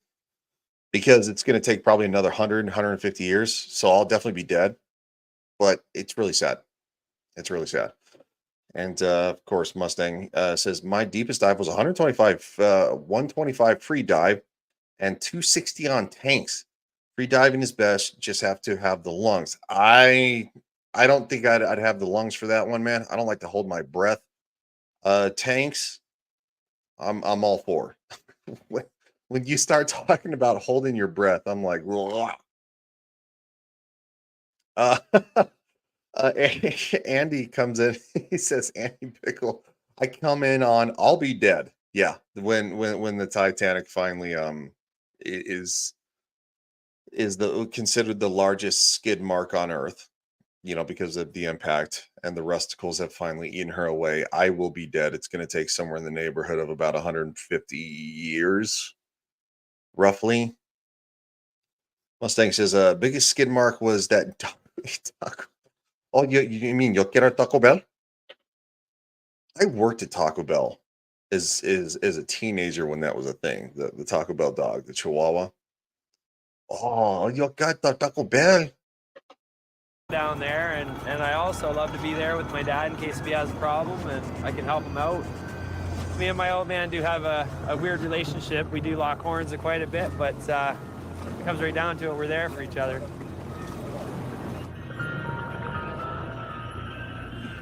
because it's going to take probably another 150 years. So I'll definitely be dead, but it's really sad. It's really sad. And of course, Mustang says my deepest dive was 125 free dive and 260 on tanks. Free diving is best. Just have to have the lungs. I don't think I'd have the lungs for that one, man. I don't like to hold my breath. Tanks, I'm all for. When you start talking about holding your breath, I'm like, uh, Andy comes in. He says, Andy Pickle, I come in on, I'll be dead. Yeah, when the Titanic finally is considered the largest skid mark on Earth, because of the impact, and the rusticles have finally eaten her away. I will be dead. It's going to take somewhere in the neighborhood of about 150 years, roughly. Mustang says, biggest skid mark was that Taco. Oh, you mean you'll get our Taco Bell? I worked at Taco Bell as a teenager when that was a thing. The Taco Bell dog, the Chihuahua. Oh, you got the Taco Bell Down there, and I also love to be there with my dad in case if he has a problem and I can help him out. Me and my old man do have a weird relationship. We do lock horns quite a bit, but it comes right down to it, we're there for each other.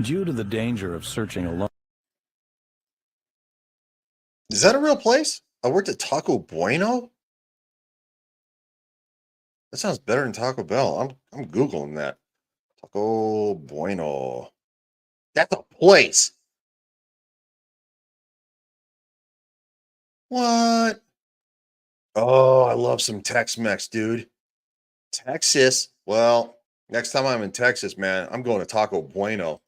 Due to the danger of searching alone. Is that a real place? I worked at Taco Bueno. That sounds better than Taco Bell. I'm Googling that. Taco Bueno. That's a place. What? Oh, I love some Tex-Mex, dude. Texas. Well, next time I'm in Texas, man, I'm going to Taco Bueno.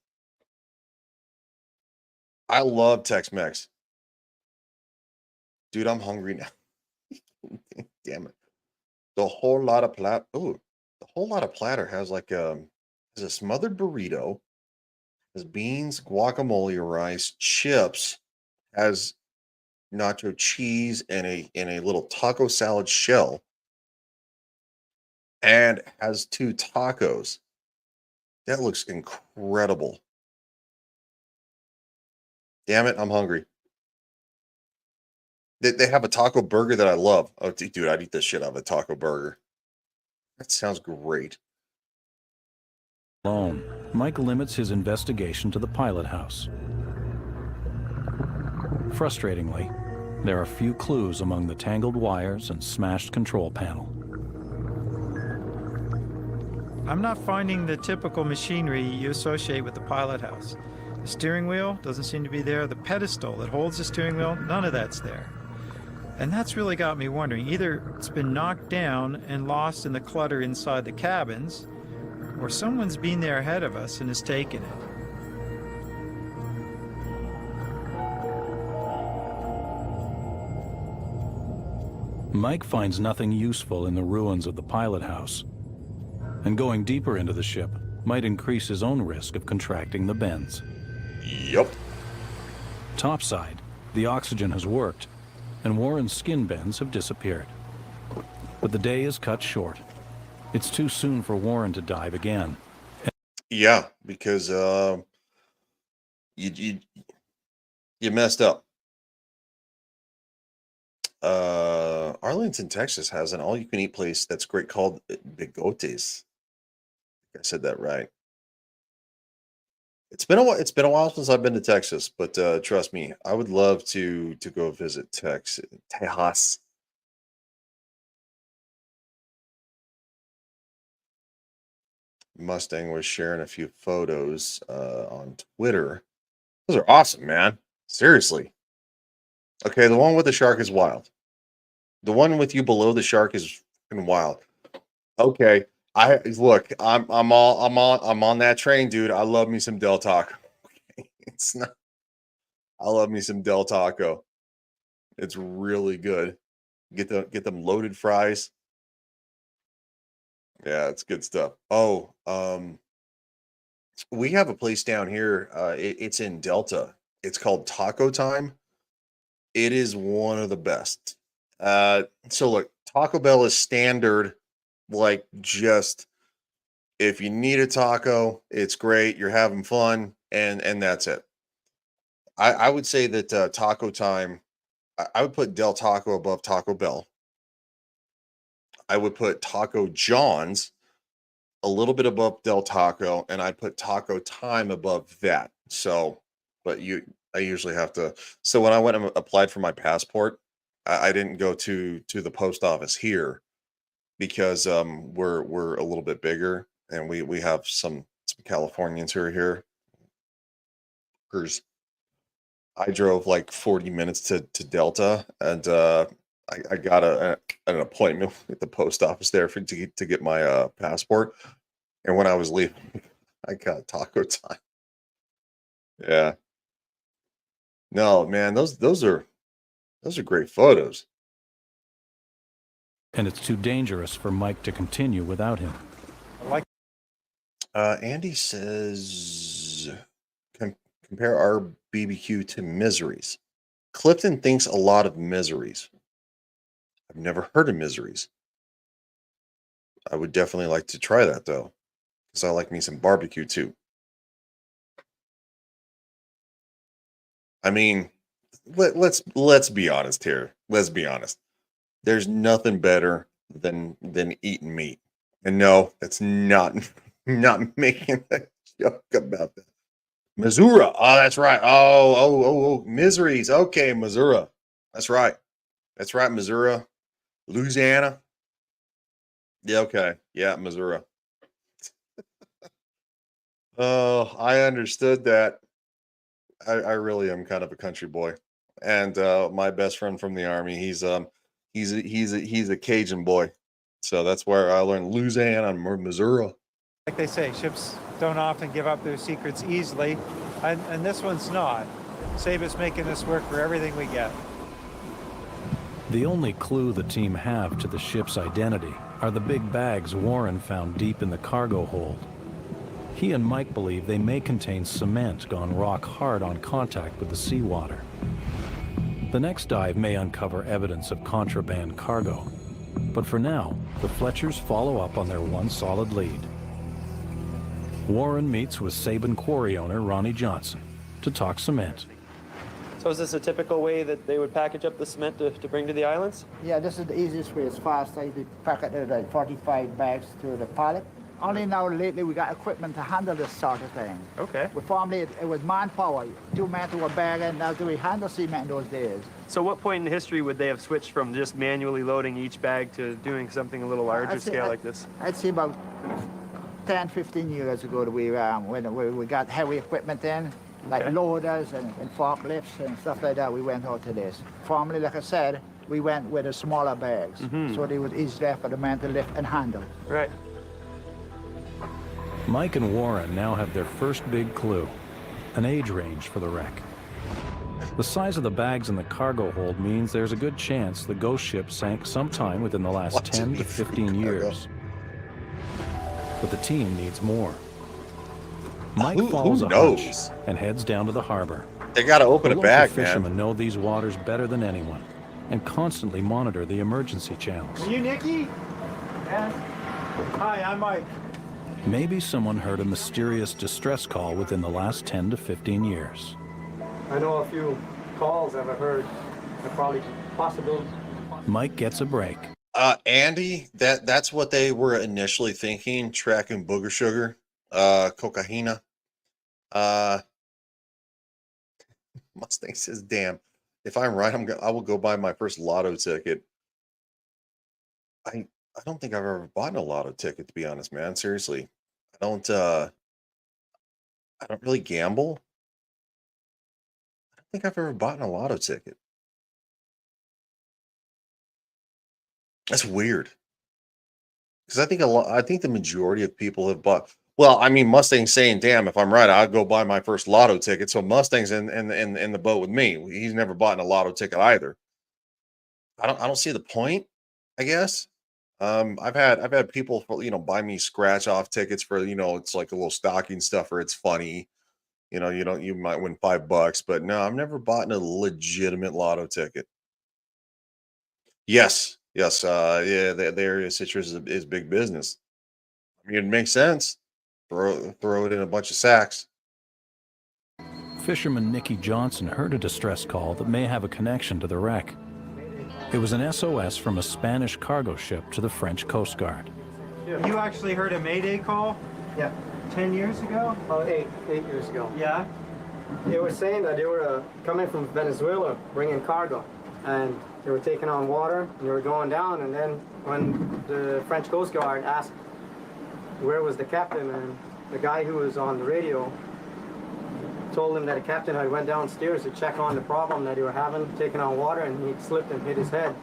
I love Tex-Mex. Dude, I'm hungry now. Damn it. The whole lot of platter. Oh, the whole lot of platter has has a smothered burrito, has beans, guacamole, rice, chips, has nacho cheese in a little taco salad shell, and has 2 tacos. That looks incredible. Damn it, I'm hungry. They have a taco burger that I love. Oh, dude, I'd eat the shit out of a taco burger. That sounds great. Alone, Mike limits his investigation to the pilot house. Frustratingly, there are few clues among the tangled wires and smashed control panel. I'm not finding the typical machinery you associate with the pilot house. The steering wheel doesn't seem to be there. The pedestal that holds the steering wheel, none of that's there. And that's really got me wondering. Either it's been knocked down and lost in the clutter inside the cabins, or someone's been there ahead of us and has taken it. Mike finds nothing useful in the ruins of the pilot house, and going deeper into the ship might increase his own risk of contracting the bends. Yup. Topside, the oxygen has worked, and Warren's skin bends have disappeared. But the day is cut short. It's too soon for Warren to dive again. Yeah, because you messed up. Arlington, Texas has an all-you-can-eat place that's great called Bigotes. I said that right. It's been a while. It's been a while since I've been to Texas, but trust me, I would love to go visit Tejas. Mustang was sharing a few photos on Twitter. Those are awesome, man. Seriously. Okay, the one with the shark is wild. The one with you below the shark is fucking wild. Okay, I'm on that train, dude. I love me some Del Taco. It's not. I love me some Del Taco. It's really good. Get them loaded fries. Yeah, it's good stuff. Oh, we have a place down here. It's in Delta. It's called Taco Time. It is one of the best. So look, Taco Bell is standard, like just if you need a taco, it's great. You're having fun, and that's it. I would say that Taco Time. I would put Del Taco above Taco Bell. I would put Taco John's a little bit above Del Taco, and I put Taco Time above that. So, but I usually have to. So when I went and applied for my passport, I didn't go to the post office here because we're a little bit bigger, and we have some Californians who are here. I drove like 40 minutes to Delta, and I got an appointment at the post office there to get my passport. And when I was leaving, I got Taco Time. Yeah. No, man, those are great photos. And it's too dangerous for Mike to continue without him. Andy says, compare our BBQ to Miseries. Clifton thinks a lot of Miseries. I've never heard of Miseries. I would definitely like to try that though, because I like me some barbecue too. I mean, let's be honest here. Let's be honest. There's nothing better than eating meat. And no, that's not making a joke about that. Missouri. Oh, that's right. Oh, Miseries. Okay, Missouri. That's right. That's right, Missouri. Louisiana. Yeah, okay. Yeah, Missouri. Oh, I understood that. I really am kind of a country boy. And my best friend from the army, he's a Cajun boy. So that's where I learned Louisiana and Missouri. Like they say, ships don't often give up their secrets easily, and this one's not. Sabus making this work for everything we get. The only clue the team have to the ship's identity are the big bags Warren found deep in the cargo hold. He and Mike believe they may contain cement gone rock hard on contact with the seawater. The next dive may uncover evidence of contraband cargo, but for now, the Fletchers follow up on their one solid lead. Warren meets with Sabin quarry owner Ronnie Johnson to talk cement. So is this a typical way that they would package up the cement to bring to the islands? Yeah, this is the easiest way. It's fast. They pack it in like 45 bags to the pallet. Only now lately we got equipment to handle this sort of thing. Okay. But formerly it was manpower. 2 men to a bag, and now do we handle cement in those days? So what point in history would they have switched from just manually loading each bag to doing something a little larger scale like this? I'd say about 10, 15 years ago that when we got heavy equipment in, like loaders and forklifts and stuff like that, we went out to this. Formerly, like I said, we went with the smaller bags, so they was easier for the men to lift and handle. Right. Mike and Warren now have their first big clue, an age range for the wreck. The size of the bags in the cargo hold means there's a good chance the ghost ship sank sometime within the last 10 to 15 years. But the team needs more. Mike follows a hunch and heads down to the harbor. They got to open a bag, man. Fishermen know these waters better than anyone and constantly monitor the emergency channels. Are you Nikki? Yes. Hi, I'm Mike. Maybe someone heard a mysterious distress call within the last 10 to 15 years. I know a few calls I've heard. They're probably possible. Mike gets a break. Andy, that's what they were initially thinking, tracking booger sugar, cocaina. Mustang says, damn, if I'm right, I will go buy my first lotto ticket. I don't think I've ever bought a lotto ticket, to be honest, man. Seriously. I don't really gamble. I don't think I've ever bought a lotto ticket. That's weird. Because I think the majority of people have bought. Well, I mean, Mustang's saying, damn, if I'm right, I'll go buy my first lotto ticket. So Mustang's in the boat with me. He's never bought a lotto ticket either. I don't see the point, I guess. I've had people, buy me scratch off tickets for, it's like a little stocking stuffer. It's funny. You might win $5, but no, I've never bought a legitimate lotto ticket. Yes. Yeah, the area of citrus is big business. I mean, it makes sense. Throw it in a bunch of sacks. Fisherman Nicky Johnson heard a distress call that may have a connection to the wreck. It was an SOS from a Spanish cargo ship to the French Coast Guard. You actually heard a Mayday call? Yeah. 10 years ago? Oh, eight years ago. Yeah? They were saying that they were coming from Venezuela, bringing cargo, and they were taking on water, and they were going down, and then when the French Coast Guard asked where was the captain, and the guy who was on the radio told him that the captain had went downstairs to check on the problem that they were having, taking on water, and he slipped and hit his head,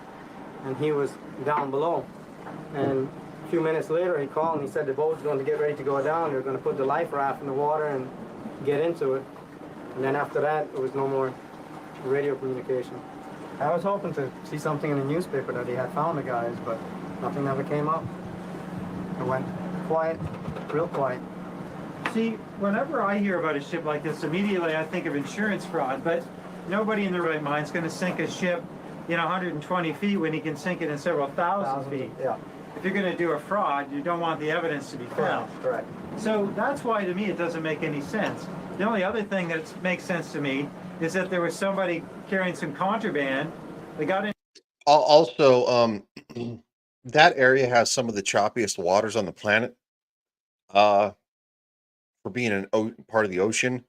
and he was down below. And a few minutes later he called and he said the boat was going to get ready to go down. They were going to put the life raft in the water and get into it. And then after that, there was no more radio communication. I was hoping to see something in the newspaper that he had found the guys, but nothing ever came up. It went quiet, real quiet. See, whenever I hear about a ship like this, immediately I think of insurance fraud, but nobody in their right mind is going to sink a ship 120 feet when he can sink it in several thousand feet. Yeah. If you're going to do a fraud, you don't want the evidence to be found. Correct. So that's why, to me, it doesn't make any sense. The only other thing that makes sense to me is that there was somebody carrying some contraband. They got in. Also, that area has some of the choppiest waters on the planet. For being part of the ocean.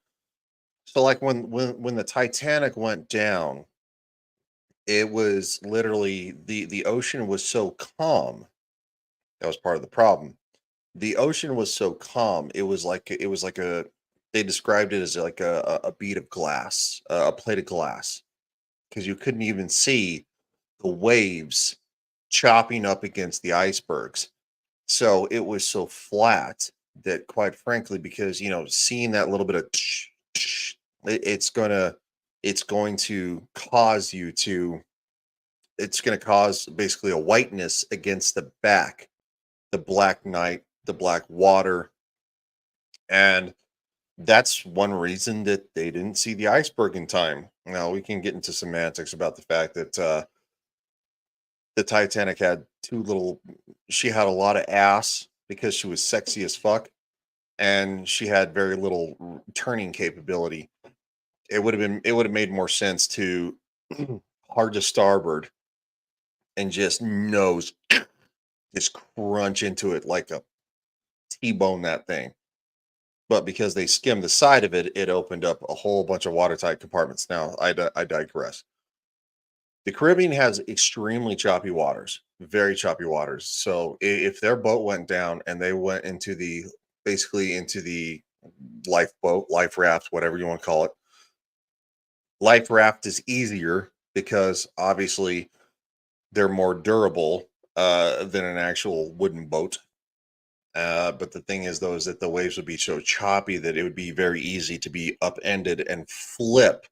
So like when the Titanic went down, it was literally the ocean was so calm. That was part of the problem. The ocean was so calm. It was like they described it as like a bead of glass, a plate of glass, because you couldn't even see the waves chopping up against the icebergs. So it was so flat that, quite frankly, because seeing that little bit of it's going to cause basically a whiteness against the back, the black night, the black water. And that's one reason that they didn't see the iceberg in time. Now we can get into semantics about the fact that the Titanic had she had a lot of ass because she was sexy as fuck, and she had very little turning capability. It would have made more sense to hard to starboard and just nose just crunch into it like a T-bone that thing. But because they skimmed the side of it, it opened up a whole bunch of watertight compartments. Now I digress. The Caribbean has extremely choppy waters, very choppy waters. So if their boat went down and they went into basically into the lifeboat, life raft, whatever you want to call it, life raft is easier because obviously they're more durable than an actual wooden boat. But the thing is, though, is that the waves would be so choppy that it would be very easy to be upended and flip,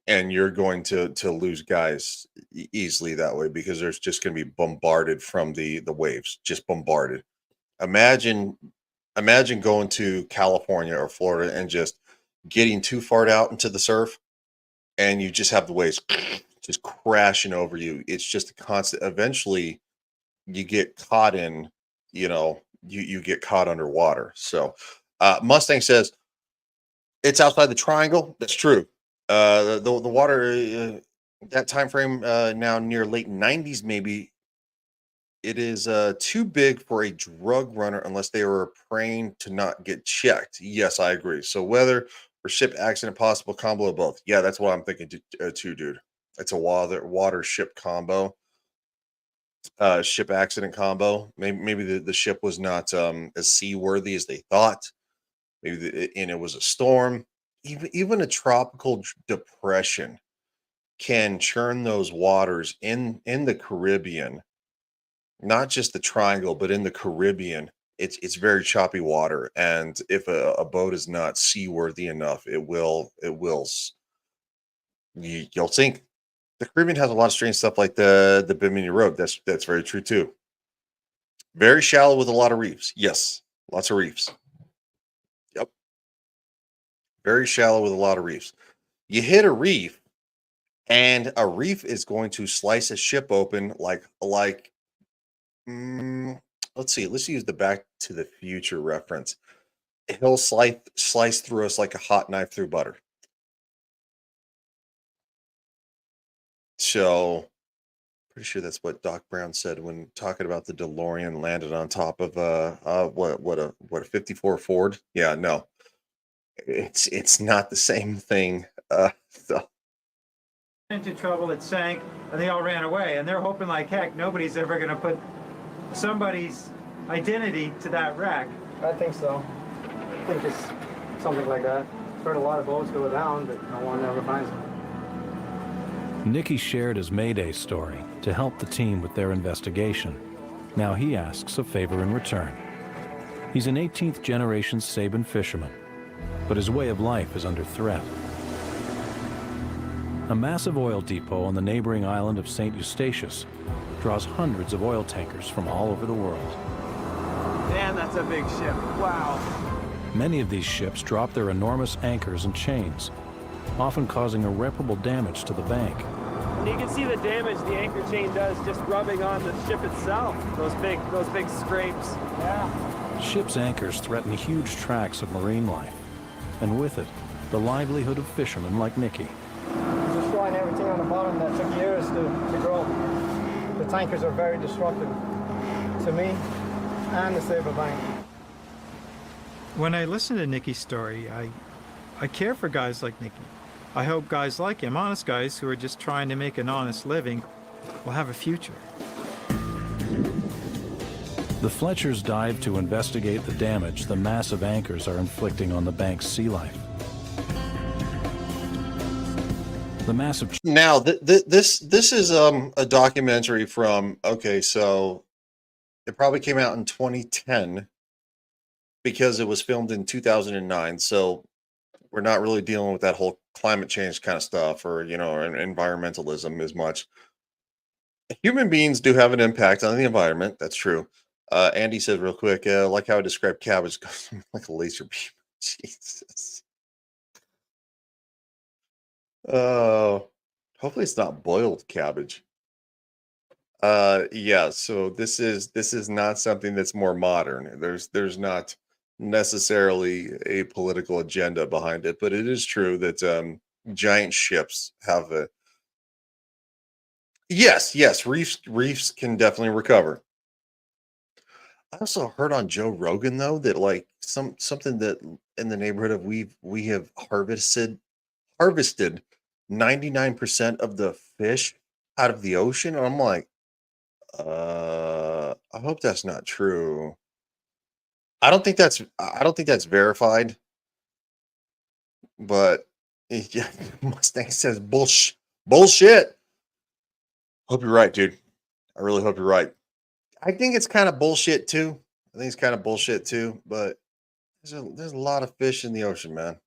and you're going to lose guys easily that way because there's just going to be bombarded from the waves, just bombarded. Imagine going to California or Florida and just getting too far out into the surf, and you just have the waves just crashing over you. It's just a constant. Eventually, you get caught in, you get caught underwater. So, Mustang says it's outside the triangle. That's true. The water that time frame now near late 90s maybe it is too big for a drug runner unless they were praying to not get checked. Yes, I agree. So whether or ship accident possible combo of both. Yeah, that's what I'm thinking too, dude. It's a water ship combo. Ship accident combo. Maybe the ship was not as seaworthy as they thought. Maybe and it was a storm. Even a tropical depression can churn those waters in the Caribbean, not just the triangle, but in the Caribbean. It's very choppy water, and if a boat is not seaworthy enough, you'll sink. The Caribbean has a lot of strange stuff like the Bimini Road. That's very true too. Very shallow with a lot of reefs. Yes, lots of reefs. Yep, very shallow with a lot of reefs. You hit a reef, and a reef is going to slice a ship open like. Let's see. Let's use the Back to the Future reference. He'll slice through us like a hot knife through butter. So, pretty sure that's what Doc Brown said when talking about the DeLorean landed on top of what a 54 Ford. Yeah, no, it's not the same thing. So Into trouble, it sank, and they all ran away, and they're hoping like heck nobody's ever going to put somebody's identity to that wreck. I think so. I think it's something like that. I've heard a lot of boats go down, but no one ever finds them. Nicky shared his Mayday story to help the team with their investigation. Now he asks a favor in return. He's an 18th generation Sabin fisherman, but his way of life is under threat. A massive oil depot on the neighboring island of St. Eustatius draws hundreds of oil tankers from all over the world. Damn, that's a big ship. Wow. Many of these ships drop their enormous anchors and chains, often causing irreparable damage to the bank. And you can see the damage the anchor chain does just rubbing on the ship itself. Those big scrapes. Yeah. Ships' anchors threaten huge tracts of marine life, and with it, the livelihood of fishermen like Nicky. Destroying everything on the bottom that took years to grow. The tankers are very destructive to me and the Sable Bank. When I listen to Nicky's story, I care for guys like Nicky. I hope guys like him, honest guys who are just trying to make an honest living, will have a future. The Fletchers dive to investigate the damage the massive anchors are inflicting on the bank's sea life. The massive. Now, this is a documentary from, okay, so it probably came out in 2010 because it was filmed in 2009. So we're not really dealing with that whole climate change kind of stuff or, environmentalism as much. Human beings do have an impact on the environment. That's true. Andy said real quick, like how I described cabbage like a laser beam. Jesus. Oh, hopefully it's not boiled cabbage. Yeah, so this is not something that's more modern. There's not necessarily a political agenda behind it, but it is true that giant ships have a yes, reefs can definitely recover. I also heard on Joe Rogan though that like something that in the neighborhood of we have harvested 99% of the fish out of the ocean. And I'm like, I hope that's not true. I don't think that's verified, but yeah, Mustang says bullshit. Hope you're right, dude. I really hope you're right. I think it's kind of bullshit too. I think it's kind of bullshit too, but there's a lot of fish in the ocean, man.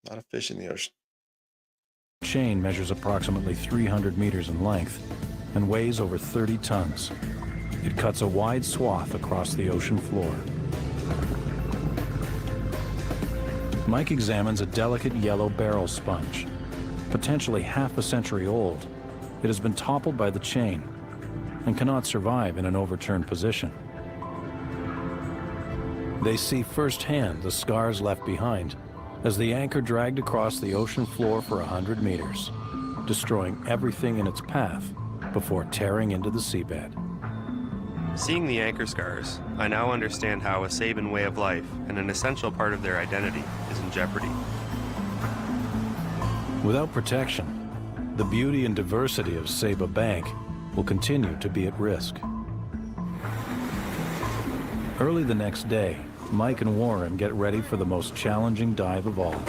A lot of fish in the ocean. Chain measures approximately 300 meters in length and weighs over 30 tons. It cuts a wide swath across the ocean floor. Mike examines a delicate yellow barrel sponge. Potentially half a century old, it has been toppled by the chain and cannot survive in an overturned position. They see firsthand the scars left behind as the anchor dragged across the ocean floor for 100 meters, destroying everything in its path before tearing into the seabed. Seeing the anchor scars, I now understand how a Saban way of life and an essential part of their identity is in jeopardy. Without protection, the beauty and diversity of Saba Bank will continue to be at risk. Early the next day, Mike and Warren get ready for the most challenging dive of all.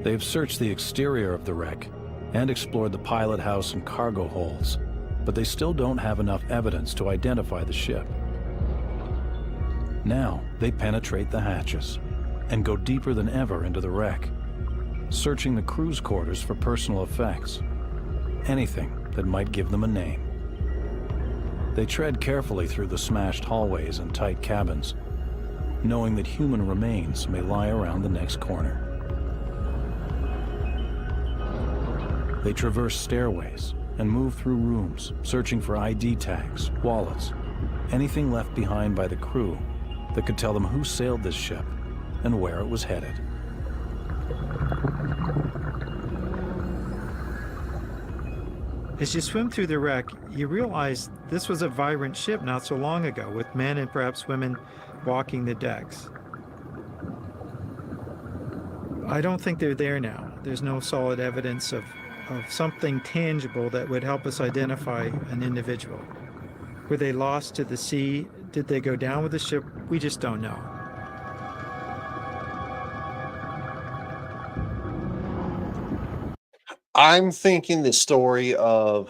They've searched the exterior of the wreck and explored the pilot house and cargo holds, but they still don't have enough evidence to identify the ship. Now, they penetrate the hatches and go deeper than ever into the wreck, searching the crew's quarters for personal effects, anything that might give them a name. They tread carefully through the smashed hallways and tight cabins, knowing that human remains may lie around the next corner. They traverse stairways and move through rooms, searching for ID tags, wallets, anything left behind by the crew that could tell them who sailed this ship and where it was headed. As you swim through the wreck, you realize this was a vibrant ship not so long ago, with men and perhaps women walking the decks. I don't think they're there now. There's no solid evidence of something tangible that would help us identify an individual. Were they lost to the sea? Did they go down with the ship? We just don't know. I'm thinking the story of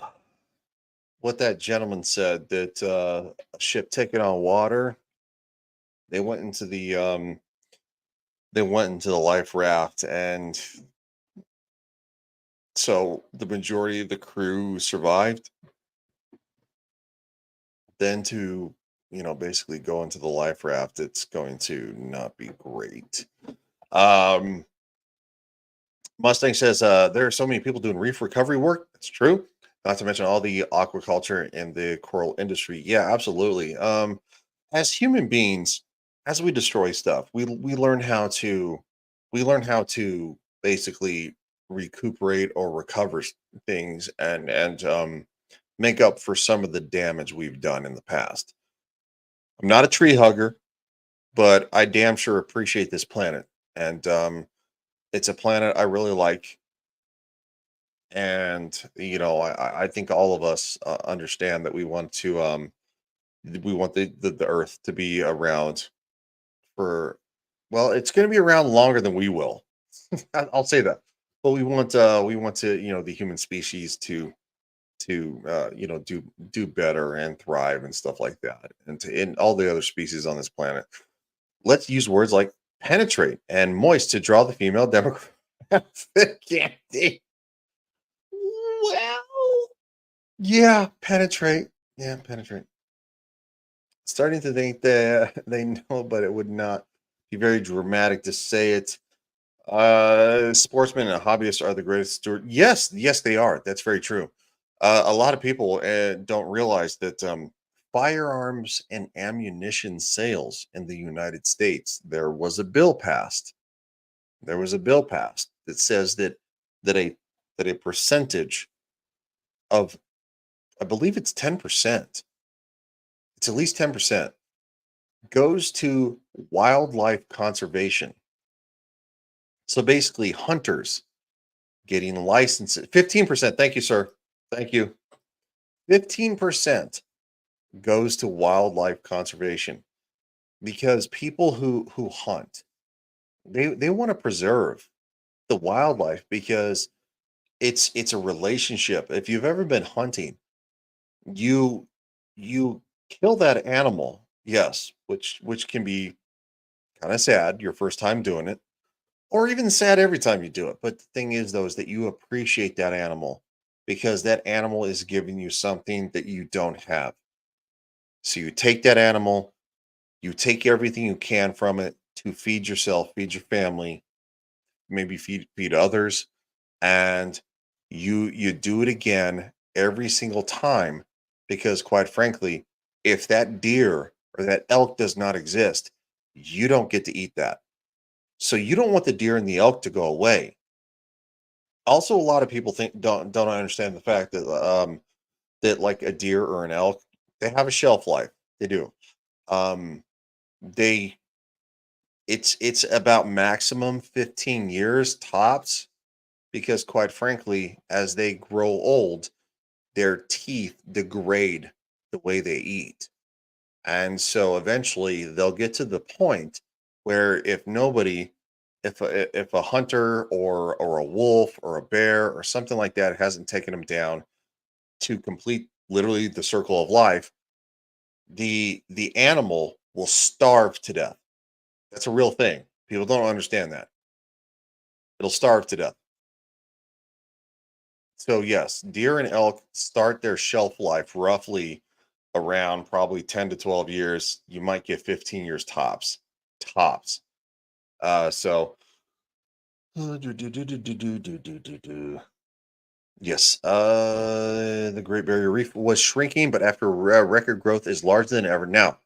what that gentleman said that a ship taking on water. They went into the life raft, and so the majority of the crew survived. Then to basically go into the life raft, it's going to not be great. Mustang says there are so many people doing reef recovery work. That's true. Not to mention all the aquaculture and the coral industry. Yeah, absolutely. As human beings, as we destroy stuff, we learn how to basically recuperate or recover things and make up for some of the damage we've done in the past. I'm not a tree hugger, but I damn sure appreciate this planet, and it's a planet I really like. And I think all of us understand that we want the Earth to be around for, well, it's going to be around longer than we will. I'll say that, but we want to the human species to do better and thrive and stuff like that, and all the other species on this planet. Let's use words like penetrate and moist to draw the female demographic. Candy. Well, yeah, penetrate. Yeah, penetrate. Starting to think that they know, but it would not Be very dramatic to say it. Sportsmen and hobbyists are the greatest steward. Yes, yes, they are. That's very true. A lot of people don't realize that firearms and ammunition sales in the United States, there was a bill passed. There was a bill passed that says that a that a percentage of, I believe it's 10%. It's at least 10% goes to wildlife conservation. So basically, hunters getting licenses. 15%. Thank you, sir. Thank you. 15% goes to wildlife conservation because people who hunt, they want to preserve the wildlife because it's a relationship. If you've ever been hunting, you you kill that animal, yes, which can be kind of sad your first time doing it, or even sad every time you do it. But the thing is, though, is that you appreciate that animal because that animal is giving you something that you don't have. So you take that animal, you take everything you can from it to feed yourself, feed your family, maybe feed others, and you do it again every single time because, quite frankly, if that deer or that elk does not exist, you don't get to eat that. So you don't want the deer and the elk to go away. Also, a lot of people don't understand the fact that that like a deer or an elk, they have a shelf life. They do. Um, they it's about maximum 15 years tops because, quite frankly, as they grow old, their teeth degrade the way they eat. And so eventually they'll get to the point where if a hunter or a wolf or a bear or something like that hasn't taken them down to complete literally the circle of life, the animal will starve to death. That's a real thing. People don't understand that. It'll starve to death. So yes, deer and elk start their shelf life roughly around probably 10 to 12 years. You might get 15 years tops. Tops. So yes, the Great Barrier Reef was shrinking, but after record growth is larger than ever now.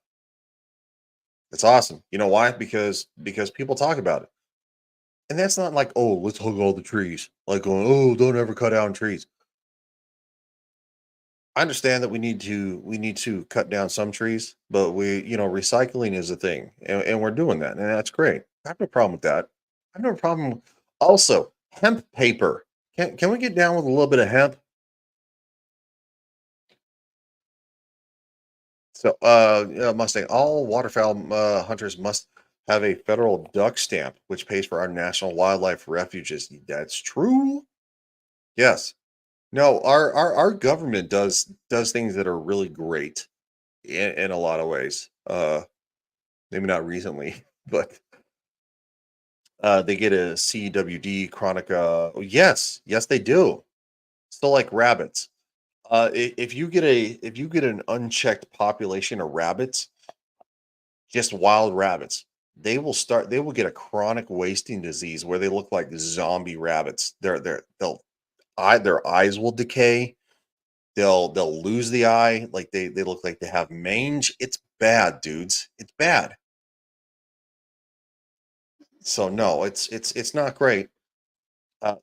It's awesome. You know why? Because people talk about it. And that's not like, oh, let's hug all the trees. Like going, oh, don't ever cut down trees. I understand that we need to cut down some trees, but recycling is a thing, and we're doing that, and that's great. I have no problem with that. I have no problem. Also, hemp paper. Can we get down with a little bit of hemp? So, Mustang, all waterfowl hunters must have a federal duck stamp, which pays for our national wildlife refuges. That's true. Yes. No, our government does things that are really great in a lot of ways. Maybe not recently, but they get a CWD chronic. Yes, yes, they do. Still like rabbits. If you get an unchecked population of rabbits, just wild rabbits, they will get a chronic wasting disease where they look like zombie rabbits. Their eyes will decay. They'll lose the eye, like they look like they have mange. It's bad, dudes. It's bad. So no, it's not great.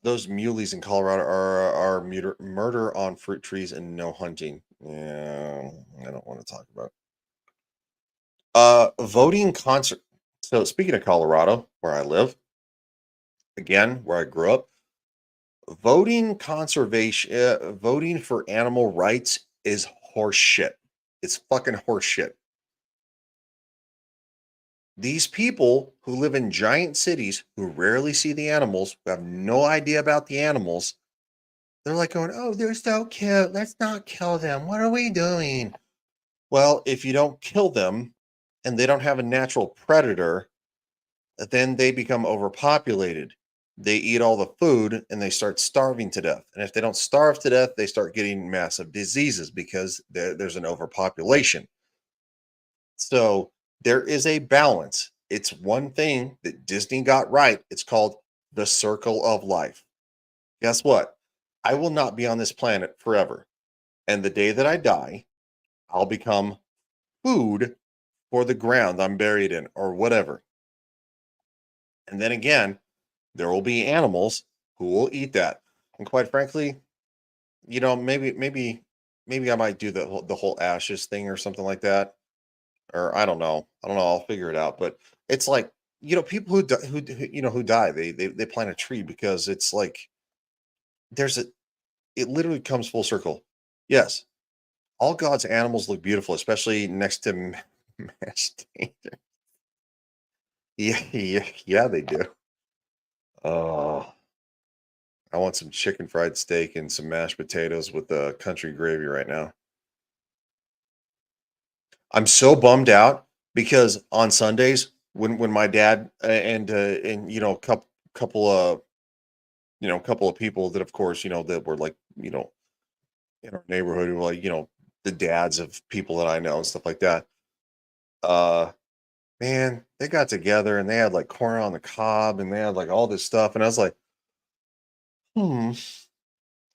Those muleys in Colorado are murder on fruit trees and no hunting. Yeah, I don't want to talk about. Voting concert. So speaking of Colorado, where I live, again, where I grew up, voting for animal rights is horse shit. It's fucking horse shit. These people who live in giant cities who rarely see the animals, who have no idea about the animals, they're like going, "Oh, they're so cute. Let's not kill them. What are we doing?" Well, if you don't kill them and they don't have a natural predator, then they become overpopulated. They eat all the food and they start starving to death. And if they don't starve to death, they start getting massive diseases because there's an overpopulation. So there is a balance. It's one thing that Disney got right. It's called the circle of life. Guess what? I will not be on this planet forever. And the day that I die, I'll become food for the ground I'm buried in or whatever. And then again, there will be animals who will eat that. And quite frankly, maybe I might do the whole ashes thing or something like that. Or I don't know. I'll figure it out. But it's like, people who die, they plant a tree because it's like there's a it literally comes full circle. Yes, all God's animals look beautiful, especially next to mashed potatoes. Yeah, they do. Oh, I want some chicken fried steak and some mashed potatoes with the country gravy right now. I'm so bummed out because on Sundays when my dad and couple of people that of course that were like in our neighborhood who were like the dads of people that I know and stuff like that. Uh, Man, they got together and they had like corn on the cob and they had like all this stuff. And I was like, hmm.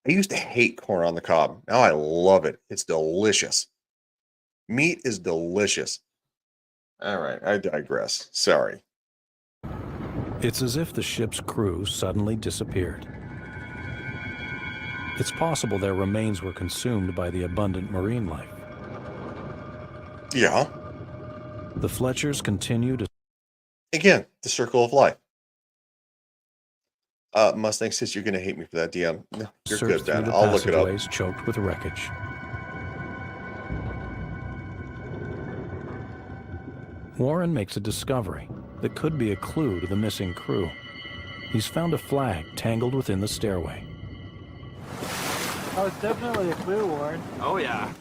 I used to hate corn on the cob. Now I love it. It's delicious. Meat is delicious. All right, I digress. Sorry. It's as if the ship's crew suddenly disappeared. It's possible their remains were consumed by the abundant marine life. Yeah. The Fletchers continue to... Again, the circle of life. Mustang says you're going to hate me for that, DM. No, you're search good, through man. the I'll look it up. passageways choked with wreckage. Warren makes a discovery that could be a clue to the missing crew. He's found a flag tangled within the stairway. Oh, it's definitely a clue, Warren. Oh, yeah.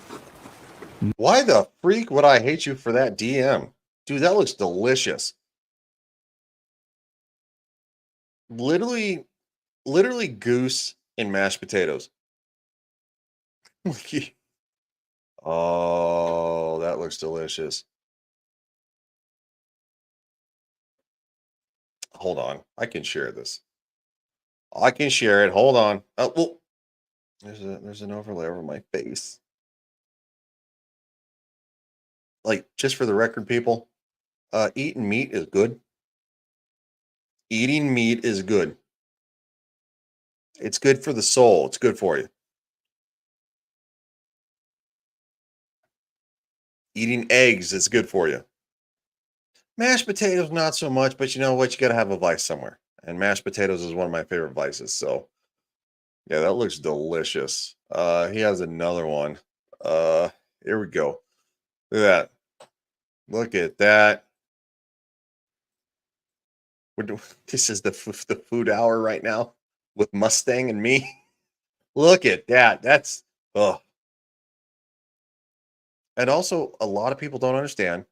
Why the freak would I hate you for that, DM? Dude, that looks delicious. Literally goose and mashed potatoes. Oh, that looks delicious. Hold on. I can share this. I can share it. Hold on. Oh, well, there's an overlay over my face. Like, just for the record, people, eating meat is good. Eating meat is good. It's good for the soul. It's good for you. Eating eggs is good for you. Mashed potatoes, not so much, but you know what? You got to have a vice somewhere. And mashed potatoes is one of my favorite vices. So, yeah, that looks delicious. He has another one. Here we go. Look at that. Look at that. This is the food hour right now with Mustang and me. Look at that. That's, oh. And also, a lot of people don't understand.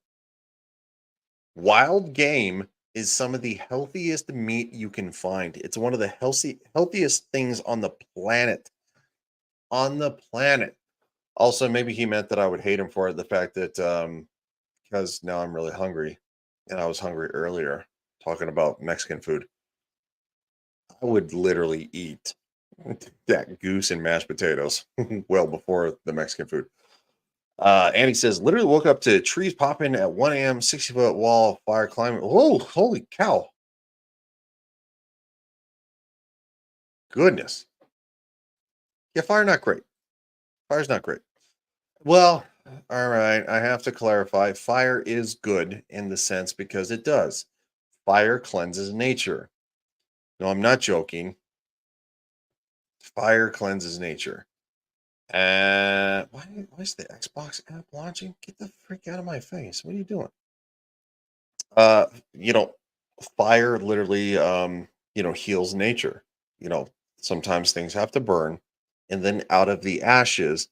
Wild game is some of the healthiest meat you can find. It's one of the healthiest things on the planet. On the planet. Also, maybe he meant that I would hate him for it. The fact that because now I'm really hungry, and I was hungry earlier talking about Mexican food. I would literally eat that goose and mashed potatoes well before the Mexican food. Andy says, literally woke up to trees popping at 1 a.m., 60-foot wall, fire climbing. Oh, holy cow. Goodness. Yeah, fire not great. Fire's not great. Well, all right. I have to clarify. Fire is good in the sense because it does. Fire cleanses nature. No, I'm not joking. Fire cleanses nature. Why is the Xbox app launching? Get the freak out of my face. What are you doing? Uh, you know, fire literally heals nature. Sometimes things have to burn, and then out of the ashes,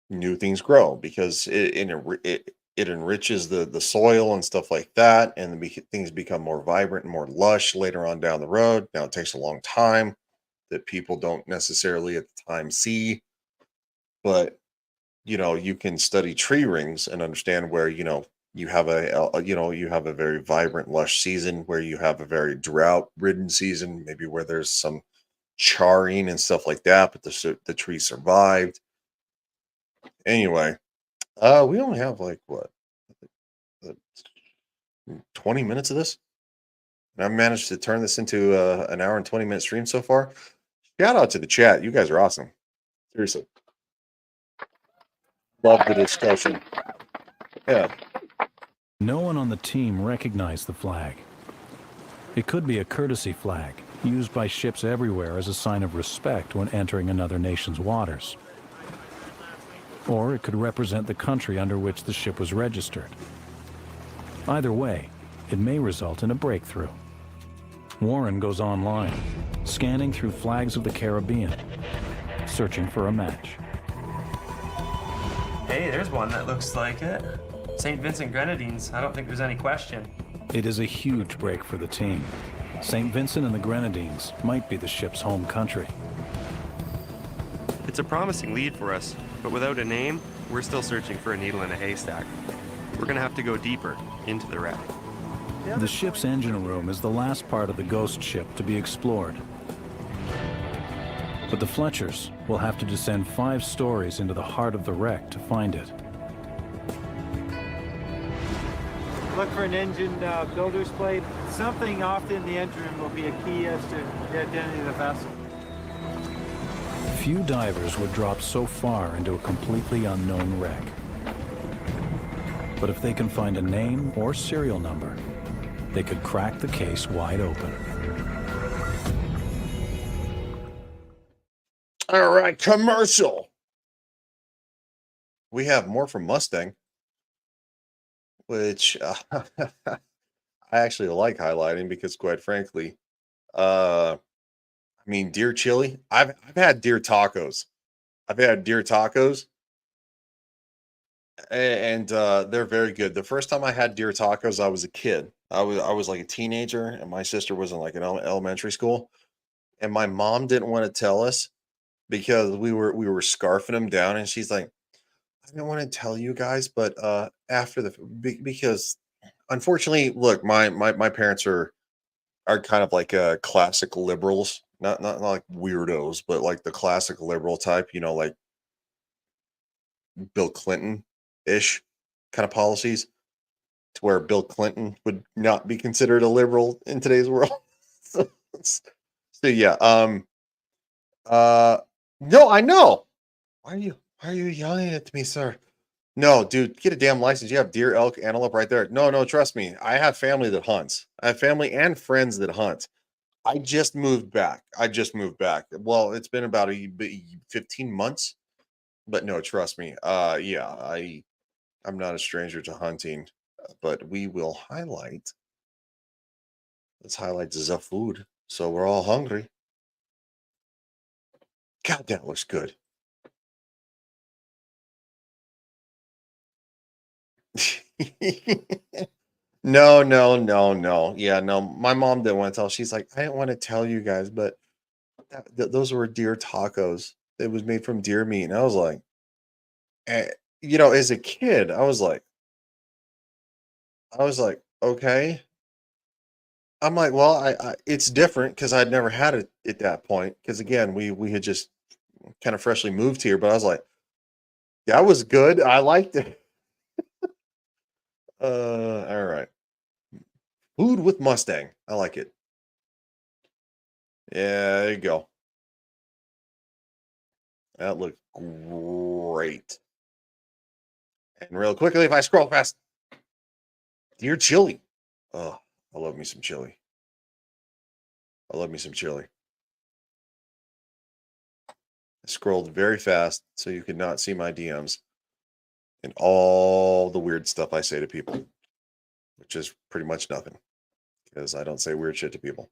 new things grow because it enriches the soil and stuff like that, and things become more vibrant and more lush later on down the road. Now it takes a long time that people don't necessarily at the time see, but you can study tree rings and understand where You have you have a very vibrant, lush season where you have a very drought-ridden season, maybe where there's some charring and stuff like that, but the tree survived. Anyway, we only have like what, 20 minutes of this. And I've managed to turn this into an hour and 20-minute stream so far. Shout out to the chat. You guys are awesome. Seriously. Love the discussion. Yeah. No one on the team recognized the flag. It could be a courtesy flag, used by ships everywhere as a sign of respect when entering another nation's waters. Or it could represent the country under which the ship was registered. Either way, it may result in a breakthrough. Warren goes online, scanning through flags of the Caribbean, searching for a match. Hey, there's one that looks like it. St. Vincent Grenadines. I don't think there's any question. It is a huge break for the team. St. Vincent and the Grenadines might be the ship's home country. It's a promising lead for us, but without a name, we're still searching for a needle in a haystack. We're gonna have to go deeper into the wreck. The ship's engine room is the last part of the ghost ship to be explored. But the Fletchers will have to descend 5 stories into the heart of the wreck to find it. Look for an engine builder's plate. Something off in the engine room will be a key as to the identity of the vessel. Few divers would drop so far into a completely unknown wreck. But if they can find a name or serial number, they could crack the case wide open. All right, commercial. We have more from Mustang, which I actually like highlighting because, quite frankly, I mean, deer chili. I've had deer tacos. I've had deer tacos, and they're very good. The first time I had deer tacos, I was a kid. I was like a teenager, and my sister was in like an elementary school, and my mom didn't want to tell us because we were scarfing them down, and she's like, I don't want to tell you guys, but after because unfortunately, look, my parents are kind of like classic liberals, not like weirdos, but like the classic liberal type, like Bill Clinton-ish kind of policies, to where Bill Clinton would not be considered a liberal in today's world. so yeah, no, I know. Why are you yelling at me, sir? No, dude, get a damn license. You have deer, elk, antelope right there. No, trust me. I have family that hunts. I have family and friends that hunt. I just moved back. Well, it's been about 15 months, but no, trust me. Yeah, I'm not a stranger to hunting, but we will highlight. Let's highlight the food, so we're all hungry. God, that looks good. No. Yeah, no. My mom didn't want to tell. She's like, I didn't want to tell you guys, but those were deer tacos. It was made from deer meat, and I was like, as a kid, I was like, okay. I'm like, well, I it's different because I'd never had it at that point. Because again, we had just kind of freshly moved here, but I was like, that was good. I liked it. All right. Food with Mustang. I like it. Yeah, there you go. That looks great. And real quickly, if I scroll fast, deer chili. Oh, I love me some chili. I scrolled very fast so you could not see my DMs and all the weird stuff I say to people, which is pretty much nothing because I don't say weird shit to people.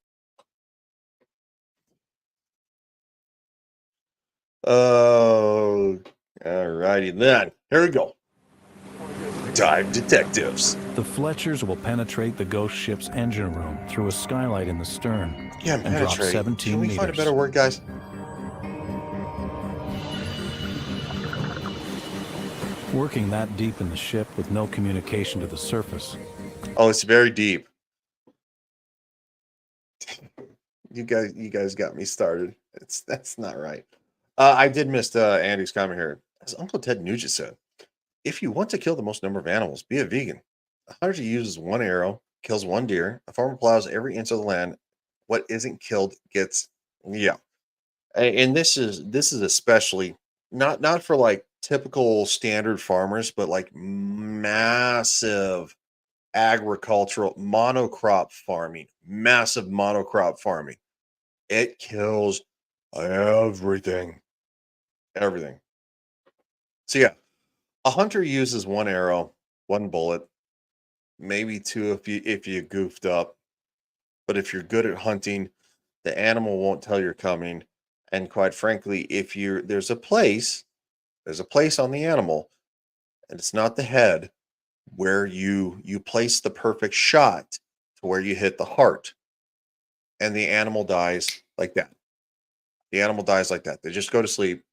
Oh, all righty then. Here we go. Dive detectives. The Fletchers will penetrate the ghost ship's engine room through a skylight in the stern Yeah, and drop 17 Can we meters. find a better word, guys? Working that deep in the ship with no communication to the surface. Oh, it's very deep. You guys got me started. That's not right. I did miss Andy's comment here. As Uncle Ted Nugent said, if you want to kill the most number of animals, be a vegan. A hunter uses one arrow, kills one deer. A farmer plows every inch of the land. What isn't killed gets, yeah. And this is especially not for like typical standard farmers, but like massive agricultural monocrop farming, massive monocrop farming. It kills everything. Everything. So yeah, a hunter uses one arrow, one bullet, maybe two if you goofed up. But if you're good at hunting, the animal won't tell you're coming. And quite frankly, if you're there's a place on the animal, and it's not the head, where you place the perfect shot to where you hit the heart, and the animal dies like that. The animal dies like that. They just go to sleep.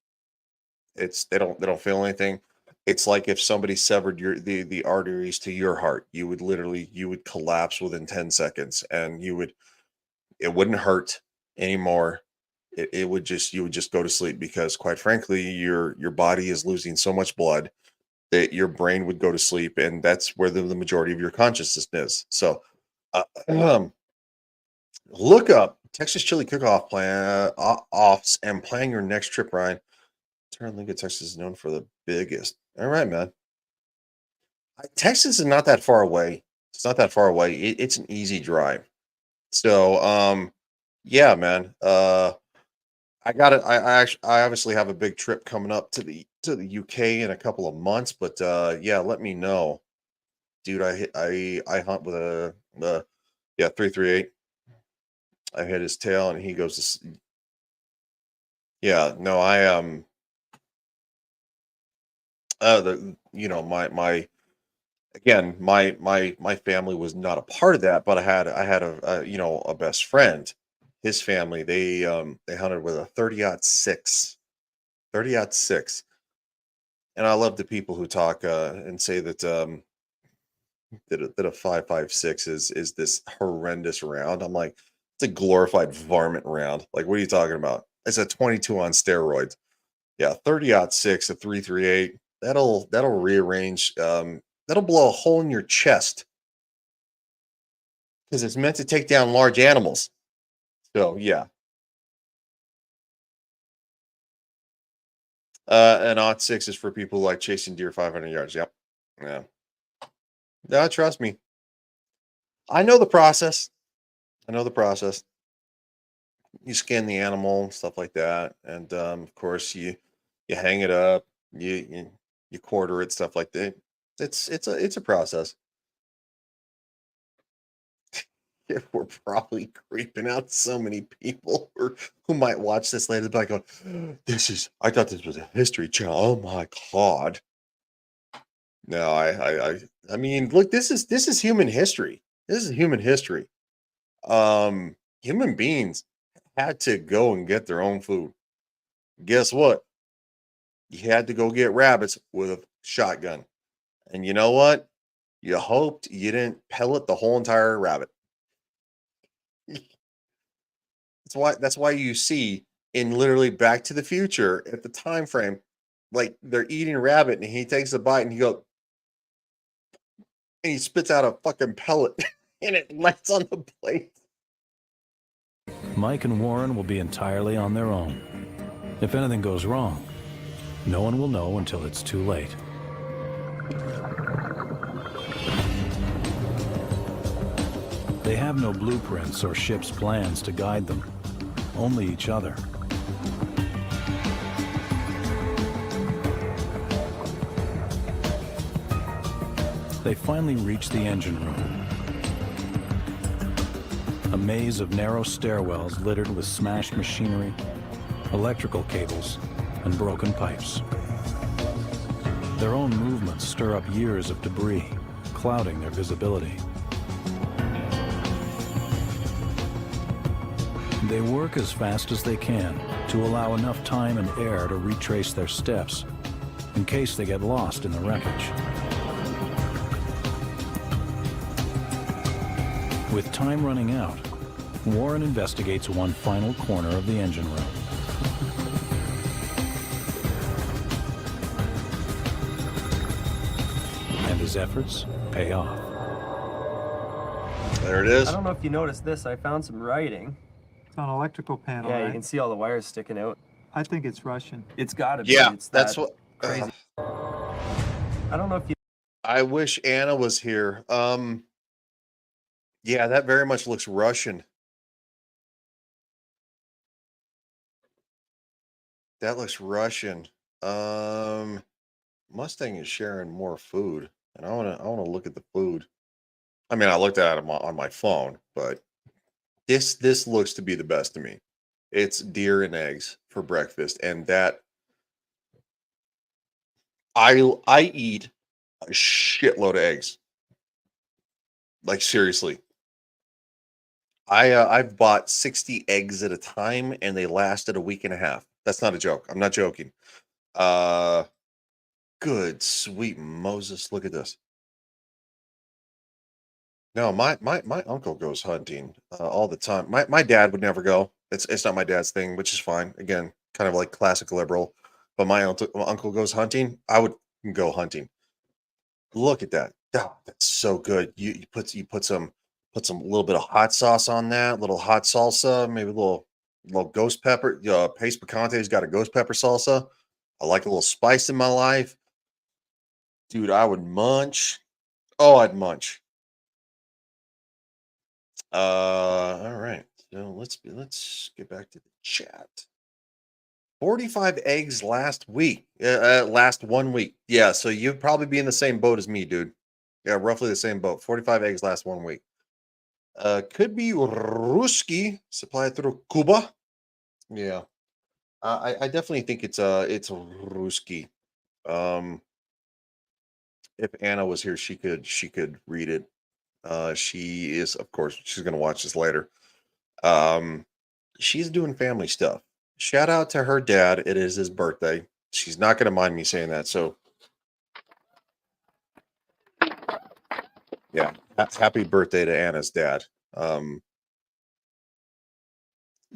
They don't feel anything. It's like if somebody severed the arteries to your heart, you would collapse within 10 seconds, and it wouldn't hurt anymore. You would just go to sleep, because quite frankly, your body is losing so much blood that your brain would go to sleep, and that's where the majority of your consciousness is. So look up Texas Chili Cook-Off plan offs and plan your next trip, Ryan. Turn Lincoln, Texas is known for the biggest. All right, man. Texas is not that far away. It's not that far away. It's an easy drive. So yeah, man. I got it. I obviously have a big trip coming up to the UK in a couple of months, but yeah, let me know, dude. I hunt with a 338. I hit his tail, and he goes to yeah. No, my family was not a part of that, but I had a best friend. His family, they hunted with a 30-06. 30-06. And I love the people who talk and say that that a 5.56 is this horrendous round. I'm like, it's a glorified varmint round. Like, what are you talking about? It's a 22 on steroids. Yeah, 30-06, a 338. That'll rearrange. That'll blow a hole in your chest, because it's meant to take down large animals. So yeah. An 06 is for people like chasing deer 500 yards. Yep. Yeah. No, trust me. I know the process. You skin the animal, stuff like that, and of course you hang it up, you quarter it, stuff like that. It's a process. We're probably creeping out so many people who might watch this later. But go, I thought this was a history channel. Oh my god! No, I mean, look, this is human history. This is human history. Human beings had to go and get their own food. Guess what? You had to go get rabbits with a shotgun, and you know what? You hoped you didn't pellet the whole entire rabbit. That's why you see in literally Back to the Future at the time frame, like they're eating rabbit and he takes a bite and and he spits out a fucking pellet and it lands on the plate. Mike and Warren will be entirely on their own. If anything goes wrong, no one will know until it's too late. They have no blueprints or ship's plans to guide them, only each other. They finally reach the engine room. A maze of narrow stairwells littered with smashed machinery, electrical cables, and broken pipes. Their own movements stir up years of debris, clouding their visibility. They work as fast as they can to allow enough time and air to retrace their steps in case they get lost in the wreckage. With time running out, Warren investigates one final corner of the engine room. And his efforts pay off. There it is. I don't know if you noticed this. I found some writing. It's on an electrical panel, Yeah, right? you can see all the wires sticking out. I think it's Russian. It's gotta be. Yeah, It's that's that what. crazy. I don't know if you. I wish Anna was here. Yeah, that very much looks Russian. That looks Russian. Mustang is sharing more food, and I wanna look at the food. I mean, I looked at it on my phone, but this looks to be the best to me. It's deer and eggs for breakfast, and that I eat a shitload of eggs. Like seriously. I've bought 60 eggs at a time, and they lasted a week and a half. That's not a joke. I'm not joking. Good sweet Moses, look at this. No, my uncle goes hunting all the time. My dad would never go. It's not my dad's thing, which is fine. Again, kind of like classic liberal. But my uncle goes hunting. I would go hunting. Look at that. Oh, that's so good. You put some little bit of hot sauce on that, little hot salsa, maybe a little ghost pepper. Pace Picante's got a ghost pepper salsa. I like a little spice in my life. Dude, I would munch. Oh, I'd munch. All right. So let's get back to the chat. 45 eggs last week. Last 1 week. Yeah, so you'd probably be in the same boat as me, dude. Yeah, roughly the same boat. 45 eggs last 1 week. Could be Ruski supplied through Cuba. Yeah. I definitely think it's Ruski. If Anna was here, she could read it. She is, of course, she's gonna watch this later. She's doing family stuff. Shout out to her dad. It is his birthday. She's not gonna mind me saying that. So yeah, happy birthday to Anna's dad.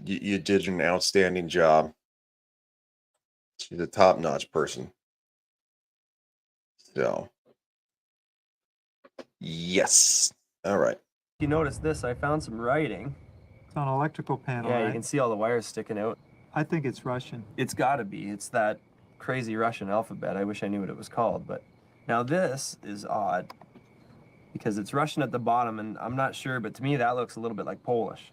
You did an outstanding job. She's a top-notch person. So yes. All right. If you noticed this, I found some writing. It's on an electrical panel, Yeah, right? you can see all the wires sticking out. I think it's Russian. It's gotta be. It's that crazy Russian alphabet. I wish I knew what it was called, but now this is odd because it's Russian at the bottom, and I'm not sure, but to me that looks a little bit like Polish.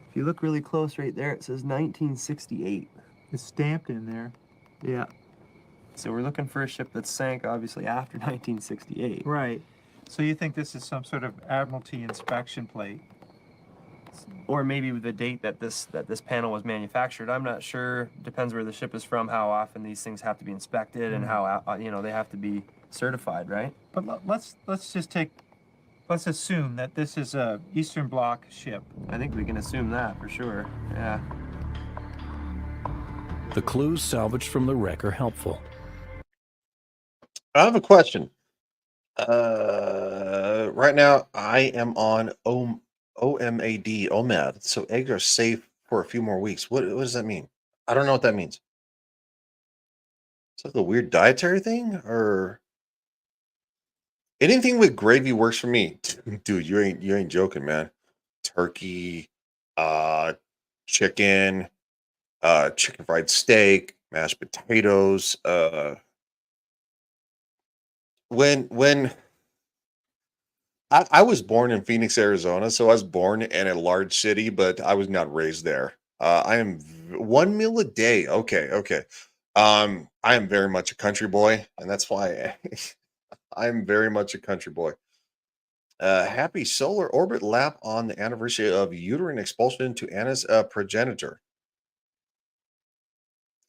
If you look really close right there, it says 1968. It's stamped in there. Yeah. So we're looking for a ship that sank, obviously, after 1968. Right. So you think this is some sort of Admiralty inspection plate? Or maybe the date that this panel was manufactured. I'm not sure. Depends where the ship is from, how often these things have to be inspected, and how they have to be certified, right? But let's assume that this is a Eastern Bloc ship. I think we can assume that for sure. Yeah. The clues salvaged from the wreck are helpful. I have a question. Right now I am on OMAD. So eggs are safe for a few more weeks. What does that mean? I don't know what that means. Is that a weird dietary thing, or anything with gravy works for me? Dude, you ain't joking, man. Turkey, chicken, chicken fried steak, mashed potatoes. When I was born in Phoenix, Arizona, so I was born in a large city, but I was not raised there. I am one meal a day. Okay. I am very much a country boy, and that's why I'm very much a country boy. Happy solar orbit lap on the anniversary of uterine expulsion to Anna's progenitor,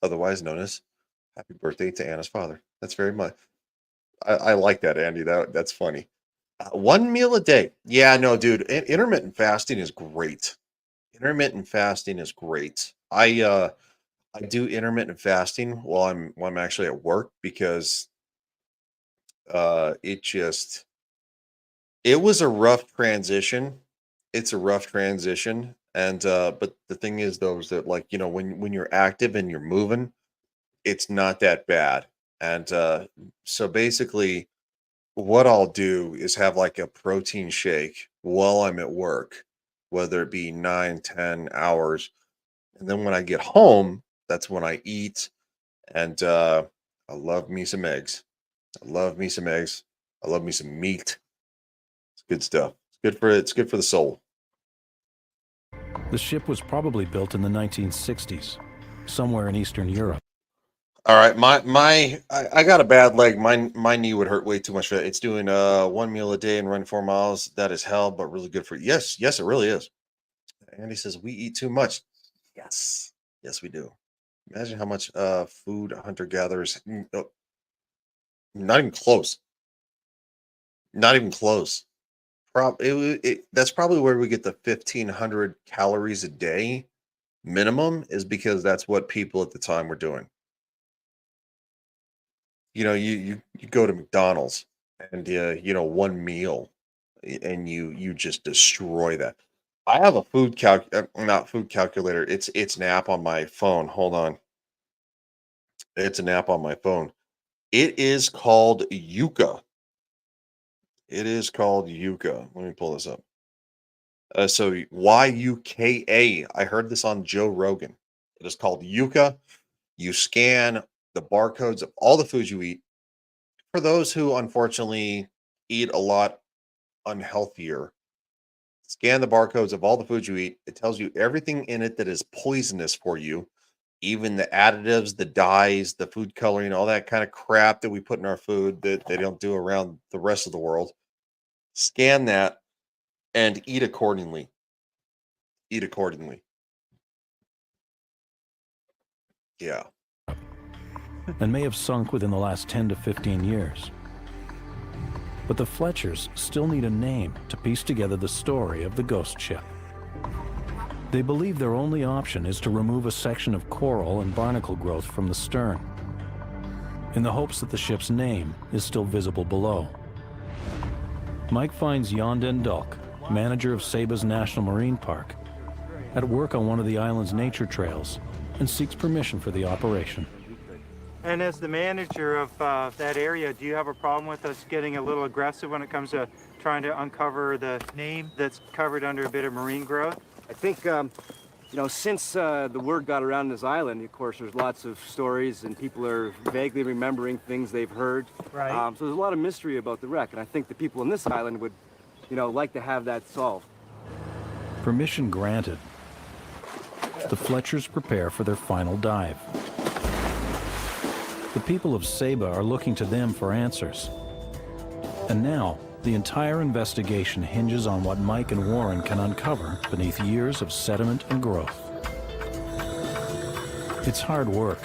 otherwise known as happy birthday to Anna's father. That's very much. I like that, Andy. That's funny. 1 meal a day. Yeah, no, dude. Intermittent fasting is great. Intermittent fasting is great. I I do intermittent fasting while I'm actually at work because it just it was a rough transition. It's a rough transition. And but the thing is though is that, like, when you're active and you're moving, it's not that bad. And so basically what I'll do is have like a protein shake while I'm at work, whether it be 9, 10 hours. And then when I get home, that's when I eat. And I love me some eggs. I love me some eggs. I love me some meat. It's good stuff. It's good for the soul. The ship was probably built in the 1960s, somewhere in Eastern Europe. All right, I got a bad leg. My knee would hurt way too much for that. It's doing one meal a day and run 4 miles. That is hell, but really good for you. Yes, it really is. Andy says we eat too much. Yes, we do. Imagine how much food hunter gatherers. Not even close. Not even close. That's probably where we get the 1,500 calories a day minimum, is because that's what people at the time were doing. You go to McDonald's and one meal and you just destroy that. I have a not food calculator. It's an app on my phone. Hold on. It's an app on my phone. It is called Yuka. It is called Yuka. Let me pull this up. So Yuka. I heard this on Joe Rogan. It is called Yuka. You scan the barcodes of all the foods you eat. For those who unfortunately eat a lot unhealthier, scan the barcodes of all the foods you eat. It tells you everything in it that is poisonous for you, even the additives, the dyes, the food coloring, all that kind of crap that we put in our food that they don't do around the rest of the world. Scan that and eat accordingly. Eat accordingly. Yeah. And may have sunk within the last 10 to 15 years. But the Fletchers still need a name to piece together the story of the ghost ship. They believe their only option is to remove a section of coral and barnacle growth from the stern, in the hopes that the ship's name is still visible below. Mike finds Jan den Dulk, manager of Saba's National Marine Park, at work on one of the island's nature trails and seeks permission for the operation. And as the manager of that area, do you have a problem with us getting a little aggressive when it comes to trying to uncover the name that's covered under a bit of marine growth? I think, since the word got around this island, of course, there's lots of stories and people are vaguely remembering things they've heard. Right. So there's a lot of mystery about the wreck, and I think the people in this island would, like to have that solved. Permission granted. The Fletchers prepare for their final dive. The people of Saba are looking to them for answers. And now, the entire investigation hinges on what Mike and Warren can uncover beneath years of sediment and growth. It's hard work,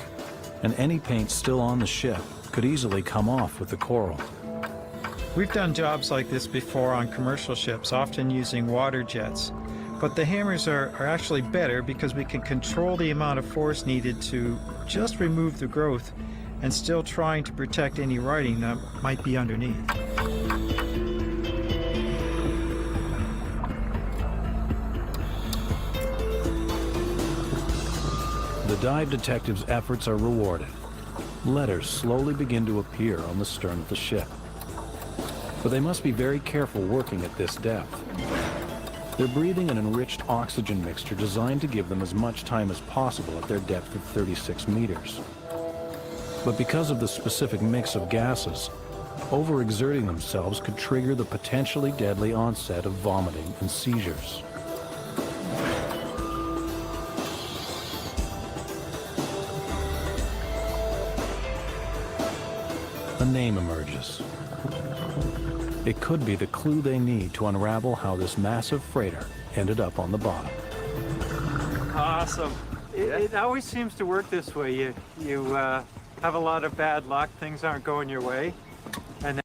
and any paint still on the ship could easily come off with the coral. We've done jobs like this before on commercial ships, often using water jets. But the hammers are actually better because we can control the amount of force needed to just remove the growth and still trying to protect any writing that might be underneath. The dive detectives' efforts are rewarded. Letters slowly begin to appear on the stern of the ship. But they must be very careful working at this depth. They're breathing an enriched oxygen mixture designed to give them as much time as possible at their depth of 36 meters. But because of the specific mix of gases, overexerting themselves could trigger the potentially deadly onset of vomiting and seizures. A name emerges. It could be the clue they need to unravel how this massive freighter ended up on the bottom. Awesome. It always seems to work this way. You have a lot of bad luck, things aren't going your way. And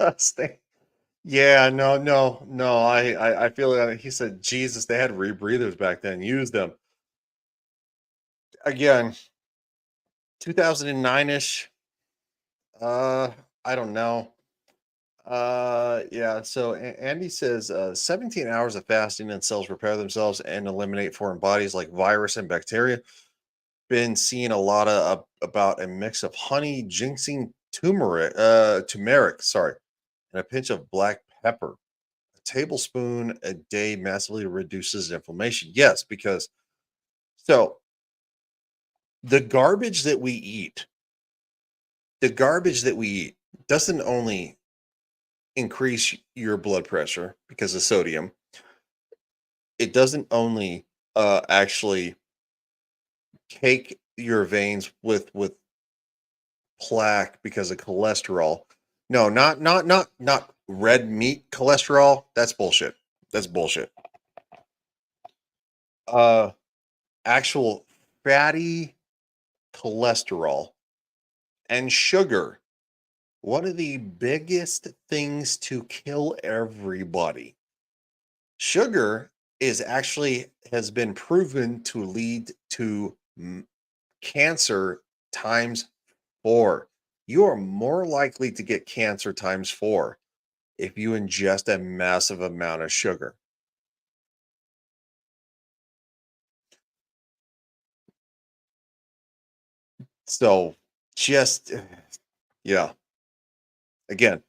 Mustang. Yeah, no. I feel like he said, Jesus, they had rebreathers back then. Use them. Again, 2009-ish. Uh, I don't know. Yeah. So Andy says 17 hours of fasting and cells repair themselves and eliminate foreign bodies like virus and bacteria. Been seeing a lot of about a mix of honey, ginseng, turmeric, sorry, and a pinch of black pepper. A tablespoon a day massively reduces inflammation. Yes, because so the garbage that we eat, the garbage that we eat doesn't only increase your blood pressure because of sodium. It doesn't only actually cake your veins with plaque because of cholesterol. No, not red meat cholesterol. That's bullshit. That's bullshit. Uh Actual fatty cholesterol and sugar. One of the biggest things to kill everybody. Sugar is actually has been proven to lead to cancer times 4. You are more likely to get cancer times 4 if you ingest a massive amount of sugar. So just yeah. Again,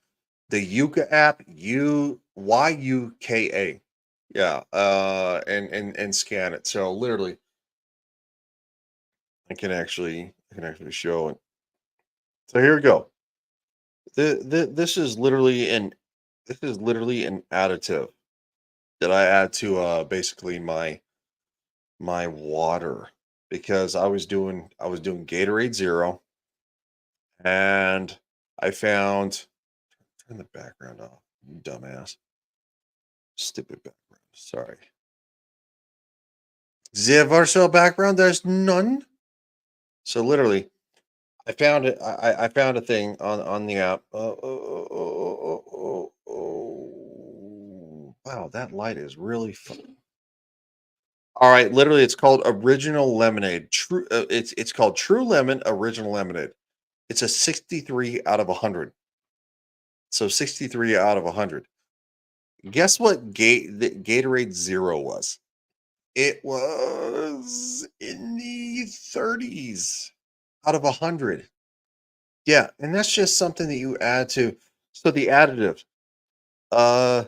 the Yuka app, Yuka. Yeah, and scan it. So literally I can actually show it. So here we go. This is literally an additive that I add to basically my water because I was doing Gatorade Zero and I found turn the background off, you dumbass. Stupid background. Sorry. The virtual background, there's none. So literally, I found it. I found a thing on the app. Wow, that light is really fun. All right, literally, it's called Original Lemonade. True, it's called True Lemon Original Lemonade. It's a 63 out of 100. So 63 out of 100. Guess what? The Gatorade Zero was. It was in the 30s out of 100. Yeah, and that's just something that you add to. So the additives, uh,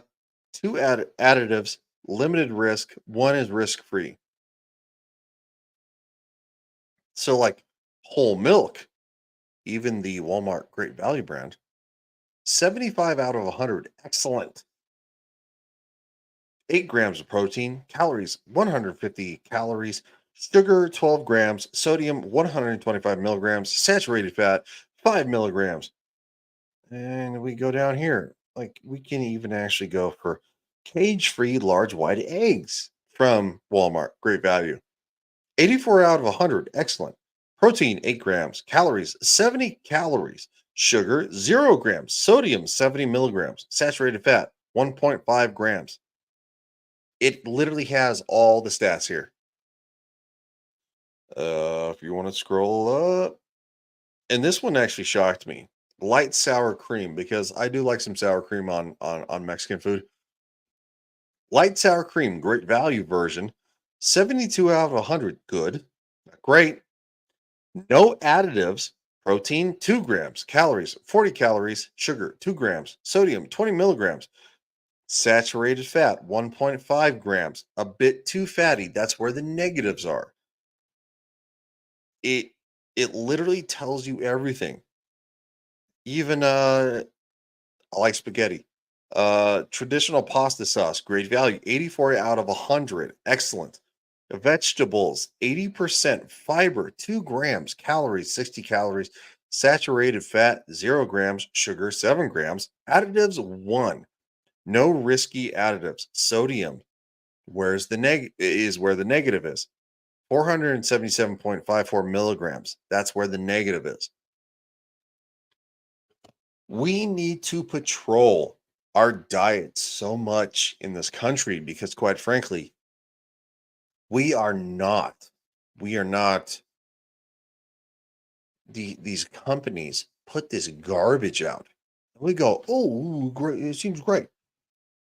two additives, limited risk. One is risk free. So like whole milk, even the Walmart Great Value brand, 75 out of 100. Excellent. 8 grams of protein, calories 150 calories, sugar 12 grams, sodium 125 milligrams, saturated fat 5 milligrams. And we go down here. Like we can even actually go for cage free large white eggs from Walmart. Great value. 84 out of 100. Excellent. Protein 8 grams, calories 70 calories, sugar 0 grams, sodium 70 milligrams, saturated fat 1.5 grams. It literally has all the stats here. If you want to scroll up, and this one actually shocked me. Light sour cream because I do like some sour cream on Mexican food. Light sour cream, great value version, 72 out of 100. Good, not great. No additives. Protein 2 grams, calories 40 calories, sugar 2 grams, sodium 20 milligrams, saturated fat 1.5 grams. A bit too fatty. That's where the negatives are. It it literally tells you everything. Even I like spaghetti. Traditional pasta sauce, great value, 84 out of 100. Excellent. Vegetables, 80% fiber, 2 grams, calories, 60 calories, saturated fat, 0 grams, sugar, 7 grams, additives, 1. No risky additives. Sodium, where's the is where the negative is. 477.54 milligrams. That's where the negative is. We need to patrol our diet so much in this country because, quite frankly, we are not these companies put this garbage out. We go, oh, great, it seems great.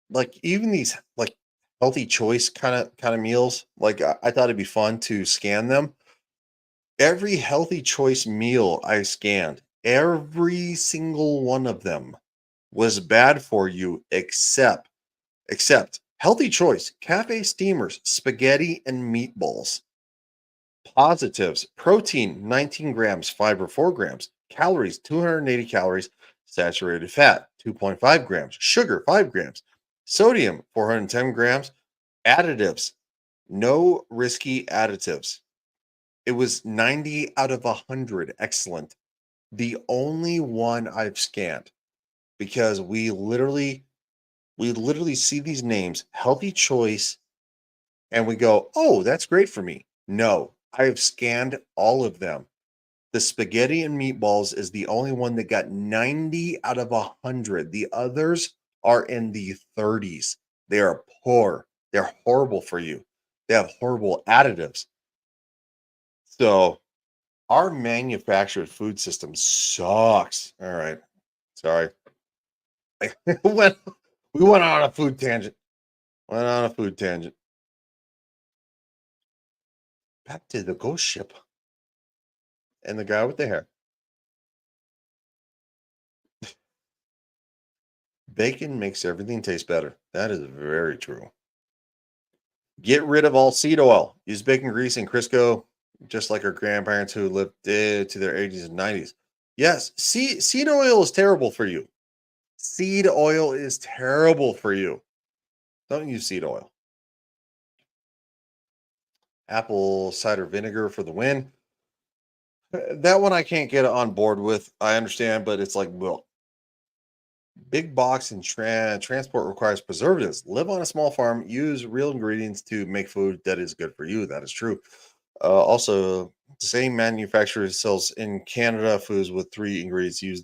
Like even these like healthy choice kind of meals, like I thought it'd be fun to scan them. Every healthy choice meal I scanned, every single one of them was bad for you except healthy choice, cafe steamers, spaghetti and meatballs. Positives, protein 19 grams, fiber 4 grams, calories 280 calories, saturated fat 2.5 grams, sugar 5 grams, sodium 410 grams, additives, no risky additives. It was 90 out of 100. Excellent. The only one I've scanned because we literally see these names, healthy choice, and we go, oh, that's great for me. No, I have scanned all of them. The spaghetti and meatballs is the only one that got 90 out of 100. The others are in the 30s. They are poor. They're horrible for you. They have horrible additives. So our manufactured food system sucks. All right. Sorry. We went on a food tangent. Back to the ghost ship and the guy with the hair. Bacon makes everything taste better. That is very true. Get rid of all seed oil. Use bacon grease and Crisco, just like our grandparents who lived to their 80s and 90s. Yes, seed oil is terrible for you. Seed oil is terrible for you. Don't use seed oil. Apple cider vinegar for the win. That one I can't get on board with. I understand, but it's like, well, big box and transport requires preservatives. Live on a small farm. Use real ingredients to make food that is good for you. That is true. Also, the same manufacturer sells in Canada foods with 3 ingredients. Use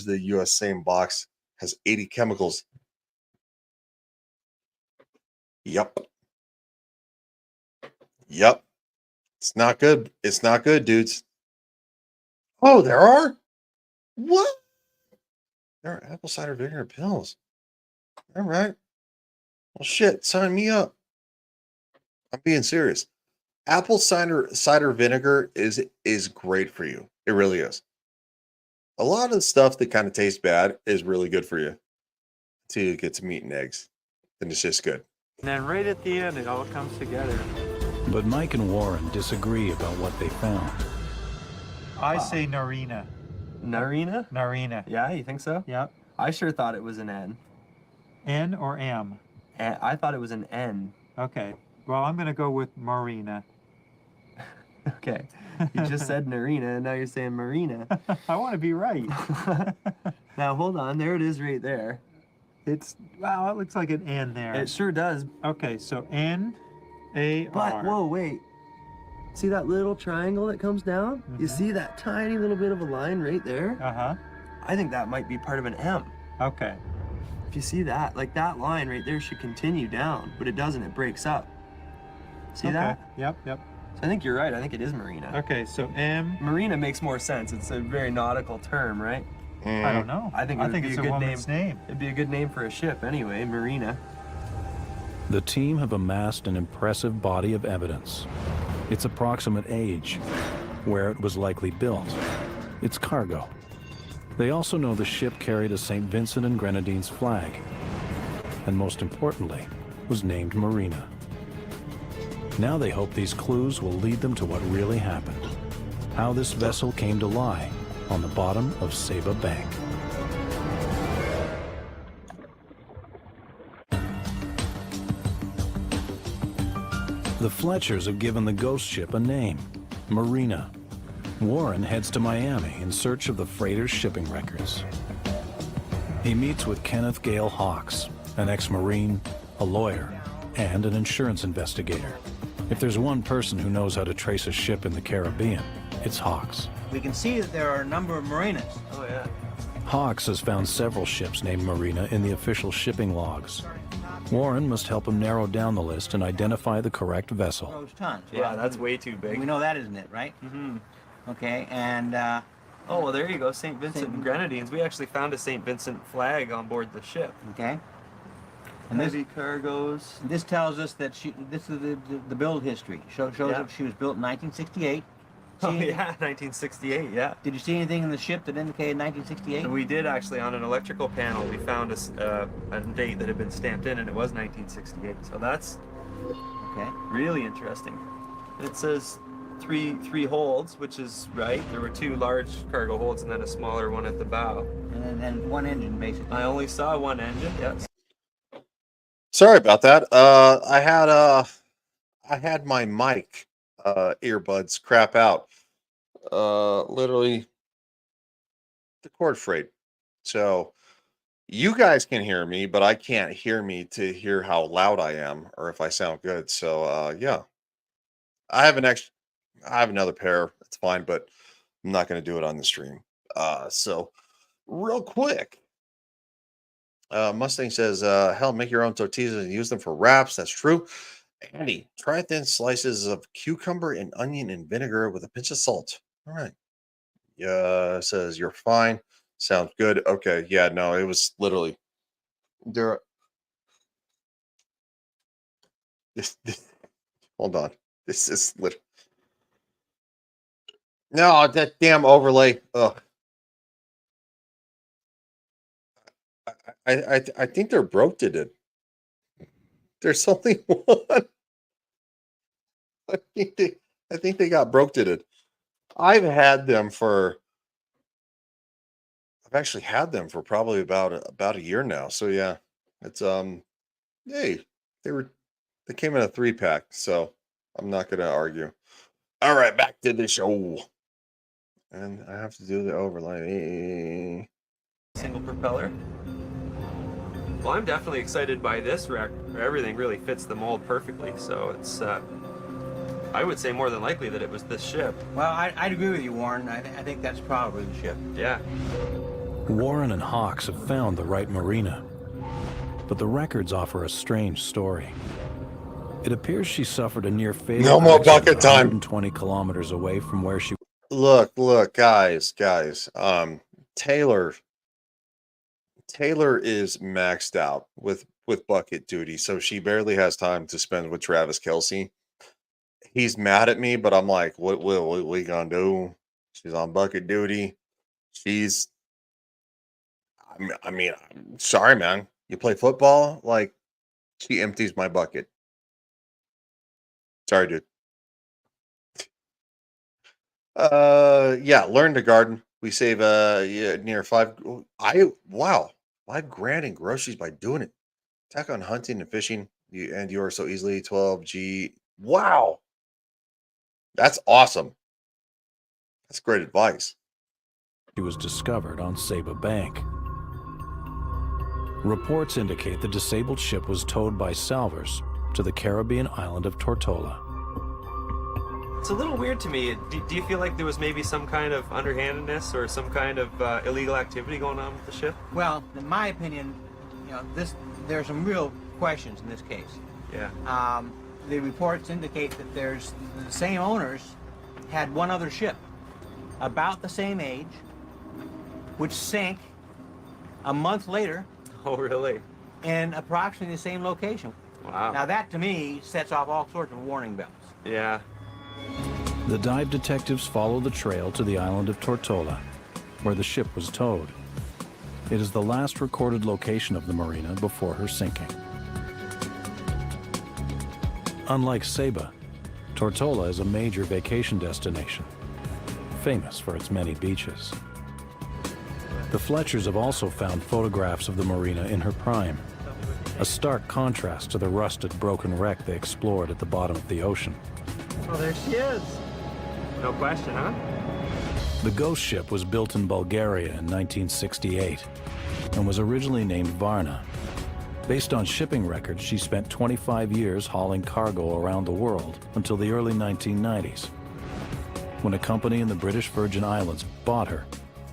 the U.S. same box has 80 chemicals. Yep. It's not good. It's not good, dudes. Oh, there are? What? There are apple cider vinegar pills. All right. Well, shit. Sign me up. I'm being serious. Apple cider vinegar is great for you. It really is. A lot of the stuff that kind of tastes bad is really good for you until you get to meat and eggs. Then it's just good. And then right at the end, it all comes together. But Mike and Warren disagree about what they found. I say Narina. Narina? Narina. Yeah, you think so? Yep. I sure thought it was an N. N or M? I thought it was an N. Okay. Well, I'm going to go with Marina. Okay. You just said Narina, and now you're saying Marina. I want to be right. Now, hold on. There it is right there. Wow, it looks like an N there. It sure does. Okay, so N-A-R. But, whoa, wait. See that little triangle that comes down? Mm-hmm. You see that tiny little bit of a line right there? Uh-huh. I think that might be part of an M. Okay. If you see that, like that line right there should continue down, but it doesn't, it breaks up. See that? Yep. So I think you're right, I think it is Marina. Okay, so M. Marina makes more sense, it's a very nautical term, right? I don't know. I think it would be it's a a good woman's name. It'd be a good name for a ship anyway, Marina. The team have amassed an impressive body of evidence. Its approximate age, where it was likely built, its cargo. They also know the ship carried a St. Vincent and Grenadines flag, and most importantly, was named Marina. Now they hope these clues will lead them to what really happened, how this vessel came to lie on the bottom of Saba Bank. The Fletchers have given the ghost ship a name, Marina. Warren heads to Miami in search of the freighter's shipping records. He meets with Kenneth Gale Hawks, an ex-Marine, a lawyer, and an insurance investigator. If there's one person who knows how to trace a ship in the Caribbean, it's Hawks. We can see that there are a number of marinas. Oh yeah. Hawks has found several ships named Marina in the official shipping logs. Warren must help him narrow down the list and identify the correct vessel. Those tons. Yeah, that's way too big. We know that isn't it, right? Mm-hmm. Okay, and Oh, well, there you go, St. Vincent and Grenadines. We actually found a St. Vincent flag on board the ship. okay. And heavy cargoes. This tells us that this is the build history. Shows Yeah. that she was built in 1968. Oh, See- yeah, 1968, yeah. Did you see anything in the ship that indicated 1968? And we did actually, on an electrical panel, we found a date that had been stamped in, and it was 1968. So that's Okay. really interesting. And it says three holds, which is right. There were 2 large cargo holds and then a smaller one at the bow. And then one engine, basically. I only saw one engine, yes. Sorry about that. I had my mic earbuds crap out. Literally the cord frayed. So you guys can hear me, but I can't hear me to hear how loud I am or if I sound good. So yeah. I have another pair. It's fine, but I'm not going to do it on the stream. So real quick. Mustang says, hell, make your own tortillas and use them for wraps. That's true. Andy, try thin slices of cucumber and onion and vinegar with a pinch of salt. All right. Yeah, says you're fine. Sounds good. Okay. Yeah, no, it was literally there. This hold on. This is literally. No, that damn overlay. Ugh. I think they're broke it. There's only one. I think they got broke it. I've actually had them for probably about a year now. So yeah, it's hey, they came in a 3-pack, so I'm not gonna argue. All right, back to the show. And I have to do the overlay. Single propeller. Well, I'm definitely excited by this wreck. Everything really fits the mold perfectly. So it's, I would say more than likely that it was this ship. Well, I'd agree with you, Warren. I think that's probably the ship. Yeah. Warren and Hawks have found the right marina, but the records offer a strange story. It appears she suffered a near fatal No more accident bucket time. 120 kilometers away from where she. Look, guys. Taylor is maxed out with bucket duty, so she barely has time to spend with Travis Kelce. He's mad at me, but I'm like, what we gonna do? She's on bucket duty. I mean, I'm sorry, man. You play football, like she empties my bucket. Sorry, dude. Yeah, learn to garden. We save near $5 grand in groceries by doing it. Tack on hunting and fishing. You are so easily 12G. Wow. That's awesome. That's great advice. She was discovered on Saba Bank. Reports indicate the disabled ship was towed by salvors to the Caribbean island of Tortola. It's a little weird to me. Do you feel like there was maybe some kind of underhandedness or some kind of illegal activity going on with the ship? Well, in my opinion, there's some real questions in this case. Yeah. The reports indicate that the same owners had one other ship about the same age, which sank a month later. Oh, really? In approximately the same location. Wow. Now that to me sets off all sorts of warning bells. Yeah. The dive detectives follow the trail to the island of Tortola, where the ship was towed. It is the last recorded location of the marina before her sinking. Unlike Saba, Tortola is a major vacation destination, famous for its many beaches. The Fletchers have also found photographs of the marina in her prime, a stark contrast to the rusted, broken wreck they explored at the bottom of the ocean. Oh, there she is. No question, huh? The ghost ship was built in Bulgaria in 1968 and was originally named Varna. Based on shipping records, she spent 25 years hauling cargo around the world until the early 1990s, when a company in the British Virgin Islands bought her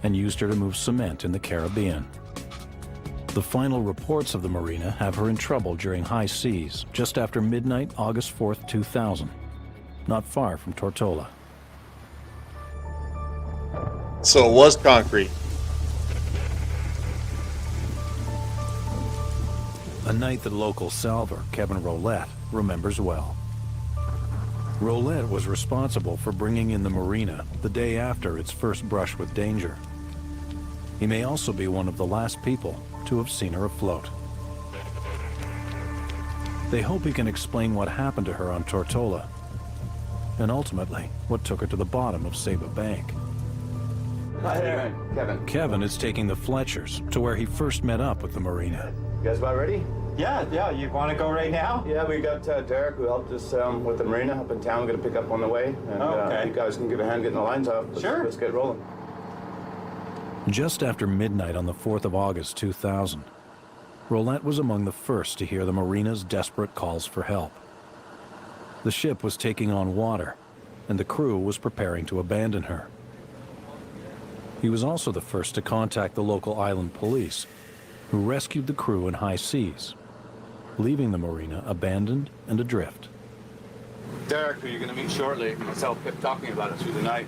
and used her to move cement in the Caribbean. The final reports of the Marina have her in trouble during high seas just after midnight, August 4th, 2000, not far from Tortola. So it was concrete. A night that local salver Kevin Rolette remembers well. Rolette was responsible for bringing in the Marina the day after its first brush with danger. He may also be one of the last people to have seen her afloat. They hope he can explain what happened to her on Tortola, and ultimately what took her to the bottom of Saba Bank. Hi there, Kevin. Kevin is taking the Fletchers to where he first met up with the Marina. You guys about ready? Yeah, you want to go right now? Yeah, we got Derek, who helped us with the Marina up in town. We're going to pick up on the way. And okay. You guys can give a hand getting the lines off. Sure. Let's get rolling. Just after midnight on the 4th of August 2000, Rolette was among the first to hear the Marina's desperate calls for help. The ship was taking on water, and the crew was preparing to abandon her. He was also the first to contact the local island police, who rescued the crew in high seas, leaving the Marina abandoned and adrift. Derek, who you're going to meet shortly, myself kept talking about it through the night.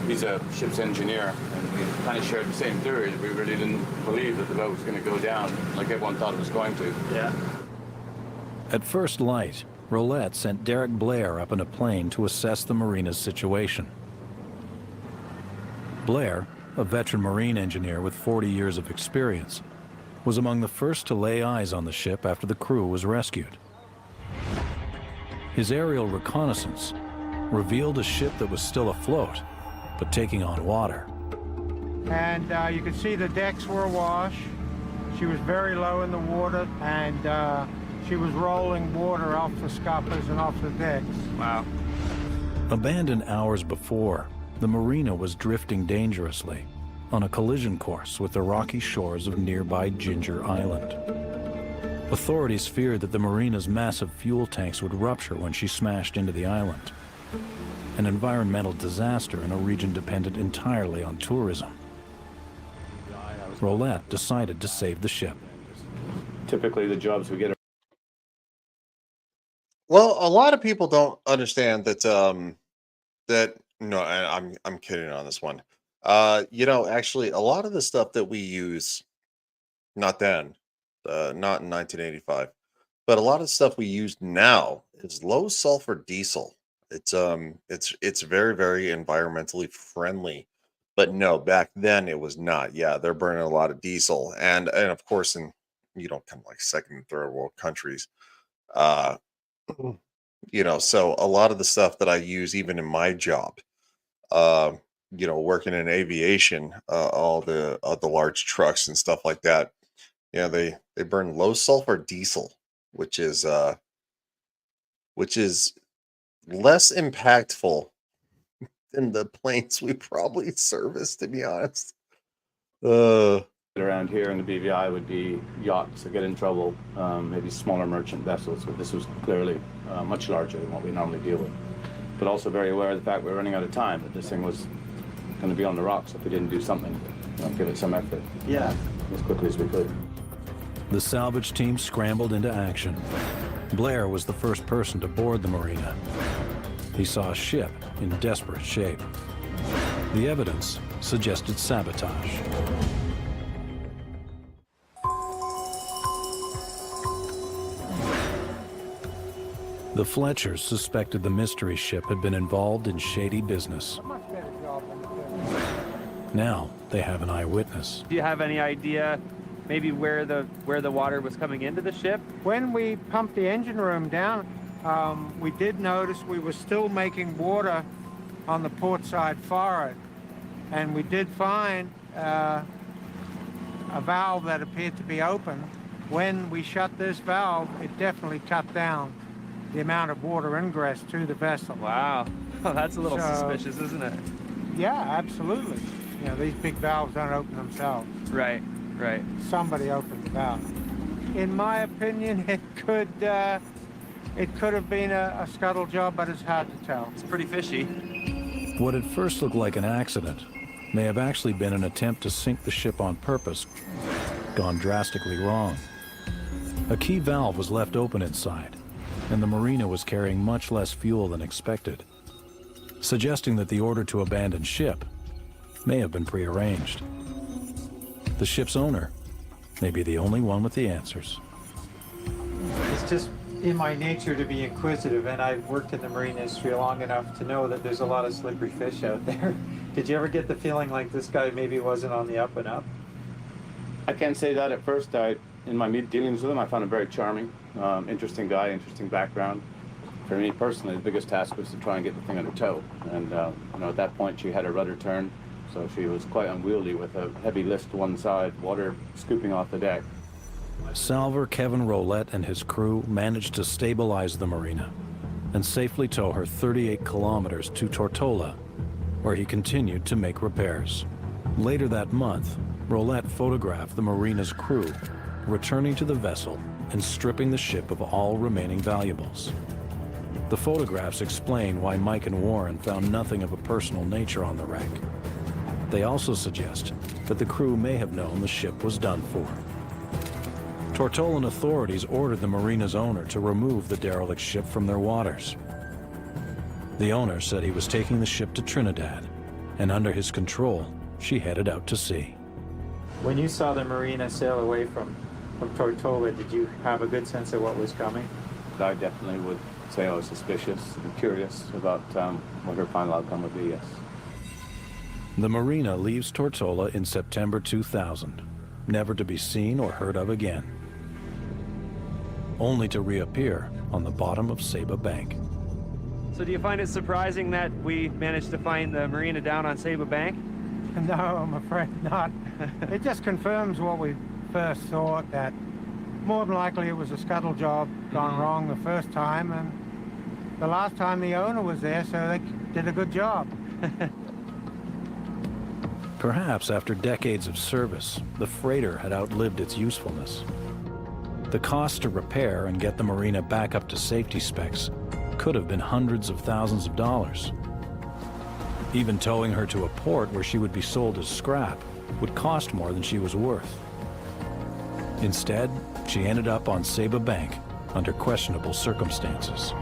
He's a ship's engineer, and we kind of shared the same theory. We really didn't believe that the boat was going to go down like everyone thought it was going to. Yeah. At first light, Rolette sent Derek Blair up in a plane to assess the Marina's situation. Blair, a veteran marine engineer with 40 years of experience, was among the first to lay eyes on the ship after the crew was rescued. His aerial reconnaissance revealed a ship that was still afloat, but taking on water. And you could see the decks were awash. She was very low in the water, and she was rolling water off the scuppers and off the decks. Wow. Abandoned hours before, the Marina was drifting dangerously on a collision course with the rocky shores of nearby Ginger Island. Authorities feared that the Marina's massive fuel tanks would rupture when she smashed into the island, an environmental disaster in a region dependent entirely on tourism. Rolette decided to save the ship. Typically, the jobs we get are... Well, a lot of people don't understand that no, I'm kidding on this one. Actually, a lot of the stuff that we use, not then, not in 1985, but a lot of stuff we use now is low sulfur diesel. It's very, very environmentally friendly. But no, back then it was not. Yeah, they're burning a lot of diesel, and of course, in kind of like second and third world countries, so a lot of the stuff that I use, even in my job, working in aviation, all the large trucks and stuff like that, they burn low sulfur diesel, which is less impactful than the planes we probably service, to be honest. Around here in the BVI would be yachts that get in trouble, maybe smaller merchant vessels, but this was clearly much larger than what we normally deal with. But also very aware of the fact we're running out of time, that this thing was going to be on the rocks if we didn't do something, give it some effort. Yeah. As quickly as we could. The salvage team scrambled into action. Blair was the first person to board the Marina. He saw a ship in desperate shape. The evidence suggested sabotage. The Fletchers suspected the mystery ship had been involved in shady business. Now they have an eyewitness. Do you have any idea maybe where the water was coming into the ship? When we pumped the engine room down, we did notice we were still making water on the port side forward, and we did find a valve that appeared to be open. When we shut this valve, it definitely cut down the amount of water ingress to the vessel. Wow. Oh, that's a little suspicious, isn't it? Yeah, absolutely. These big valves don't open themselves. Right. Somebody opened the valve. In my opinion, it could have been a scuttle job, but it's hard to tell. It's pretty fishy. What at first looked like an accident may have actually been an attempt to sink the ship on purpose, gone drastically wrong. A key valve was left open inside, and the marina was carrying much less fuel than expected, suggesting that the order to abandon ship may have been prearranged. The ship's owner may be the only one with the answers. It's just in my nature to be inquisitive, and I've worked in the marine industry long enough to know that there's a lot of slippery fish out there. Did you ever get the feeling like this guy maybe wasn't on the up and up? I can't say that at first. In my dealings with him, I found him very charming, interesting guy, interesting background. For me personally, the biggest task was to try and get the thing under tow. And at that point, she had her rudder turned, so she was quite unwieldy with a heavy lift to one side, water scooping off the deck. Salver Kevin Rolette and his crew managed to stabilize the marina and safely tow her 38 kilometers to Tortola, where he continued to make repairs. Later that month, Rolette photographed the marina's crew returning to the vessel and stripping the ship of all remaining valuables. The photographs explain why Mike and Warren found nothing of a personal nature on the wreck. They also suggest that the crew may have known the ship was done for. Tortolan authorities ordered the marina's owner to remove the derelict ship from their waters. The owner said he was taking the ship to Trinidad, and under his control, she headed out to sea. When you saw the marina sail away from Tortola, did you have a good sense of what was coming? I definitely would say I was suspicious and curious about what her final outcome would be, yes. The marina leaves Tortola in September 2000, never to be seen or heard of again, only to reappear on the bottom of Saba Bank. So do you find it surprising that we managed to find the marina down on Saba Bank? No, I'm afraid not. It just confirms what we first thought, that more than likely it was a scuttle job gone wrong the first time, and the last time the owner was there, so they did a good job. Perhaps after decades of service, the freighter had outlived its usefulness. The cost to repair and get the marina back up to safety specs could have been hundreds of thousands of dollars. Even towing her to a port where she would be sold as scrap would cost more than she was worth. Instead, she ended up on Saba Bank under questionable circumstances.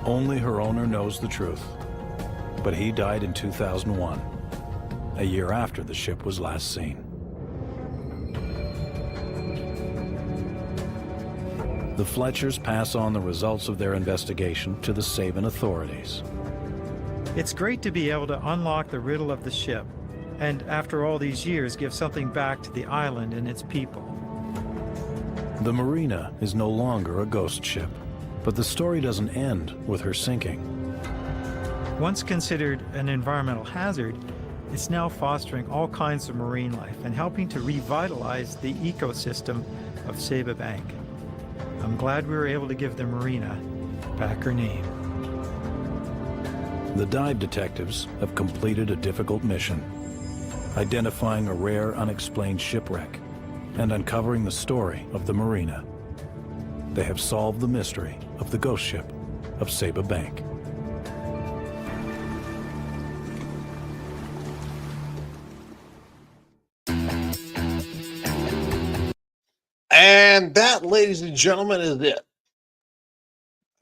Only her owner knows the truth, but he died in 2001, a year after the ship was last seen. The Fletchers pass on the results of their investigation to the Saban authorities. It's great to be able to unlock the riddle of the ship, and after all these years, give something back to the island and its people. The marina is no longer a ghost ship, but the story doesn't end with her sinking. Once considered an environmental hazard, it's now fostering all kinds of marine life and helping to revitalize the ecosystem of Saba Bank. I'm glad we were able to give the marina back her name. The dive detectives have completed a difficult mission, identifying a rare unexplained shipwreck and uncovering the story of the marina. They have solved the mystery of the ghost ship of Saba Bank. And that, ladies and gentlemen, is it.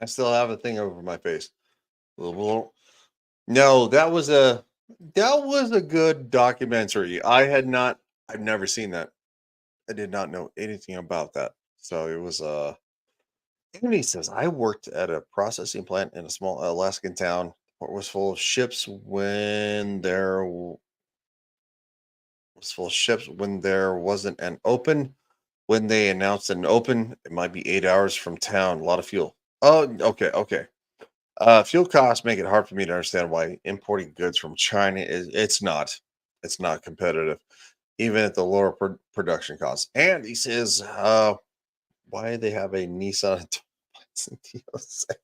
I still have a thing over my face. No, that was a good documentary. I've never seen that. I did not know anything about that. So it was and he says, I worked at a processing plant in a small Alaskan town. It was full of ships when there wasn't an open. When they announced an open, it might be 8 hours from town. A lot of fuel. Oh, okay. Fuel costs make it hard for me to understand why importing goods from China it's not competitive, even at the lower production costs. And he says, why they have a Nissan in the USA?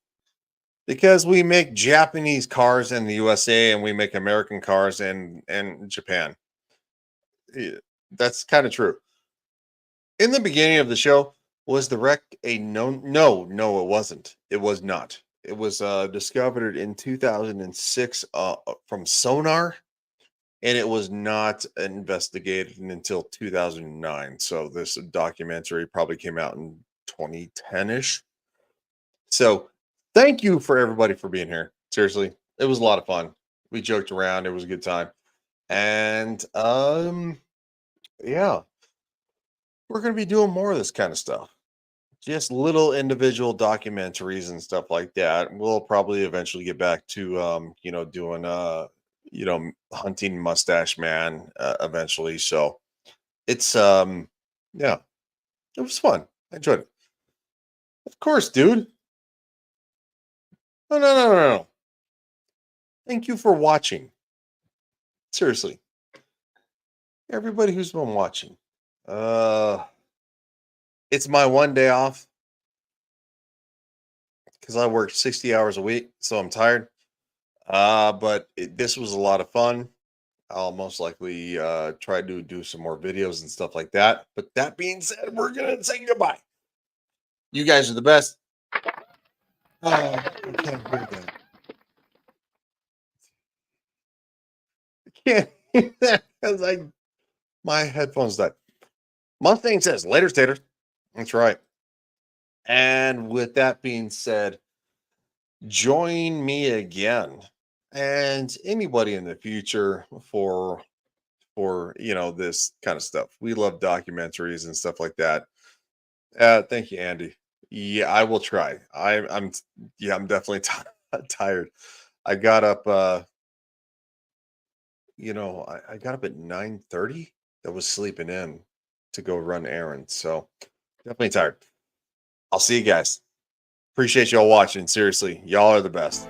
Because we make Japanese cars in the USA and we make American cars in Japan. Yeah, that's kind of true. In the beginning of the show, was the wreck a known? No, it wasn't. It was not. It was discovered in 2006 from sonar, and it was not investigated until 2009. So this documentary probably came out in 2010-ish. So thank you for everybody for being here. Seriously, it was a lot of fun. We joked around. It was a good time. And yeah, we're going to be doing more of this kind of stuff. Just little individual documentaries and stuff like that. We'll probably eventually get back to doing hunting Mustache Man eventually. So it's yeah, it was fun. I enjoyed it. Of course, dude. No. Thank you for watching. Seriously. Everybody who's been watching. It's my one day off because I work 60 hours a week, so I'm tired. But this was a lot of fun. I'll most likely try to do some more videos and stuff like that. But that being said, we're gonna say goodbye. You guys are the best. Oh, I can't hear that. I can't hear that because my headphones died. Mustang says later, Taters. That's right. And with that being said, join me again and anybody in the future for this kind of stuff. We love documentaries and stuff like that. Thank you, Andy. Yeah, I will try. I'm definitely tired. I got up I got up at 9:30. That was sleeping in to go run errands. So definitely tired. I'll see you guys. Appreciate y'all watching. Seriously, y'all are the best.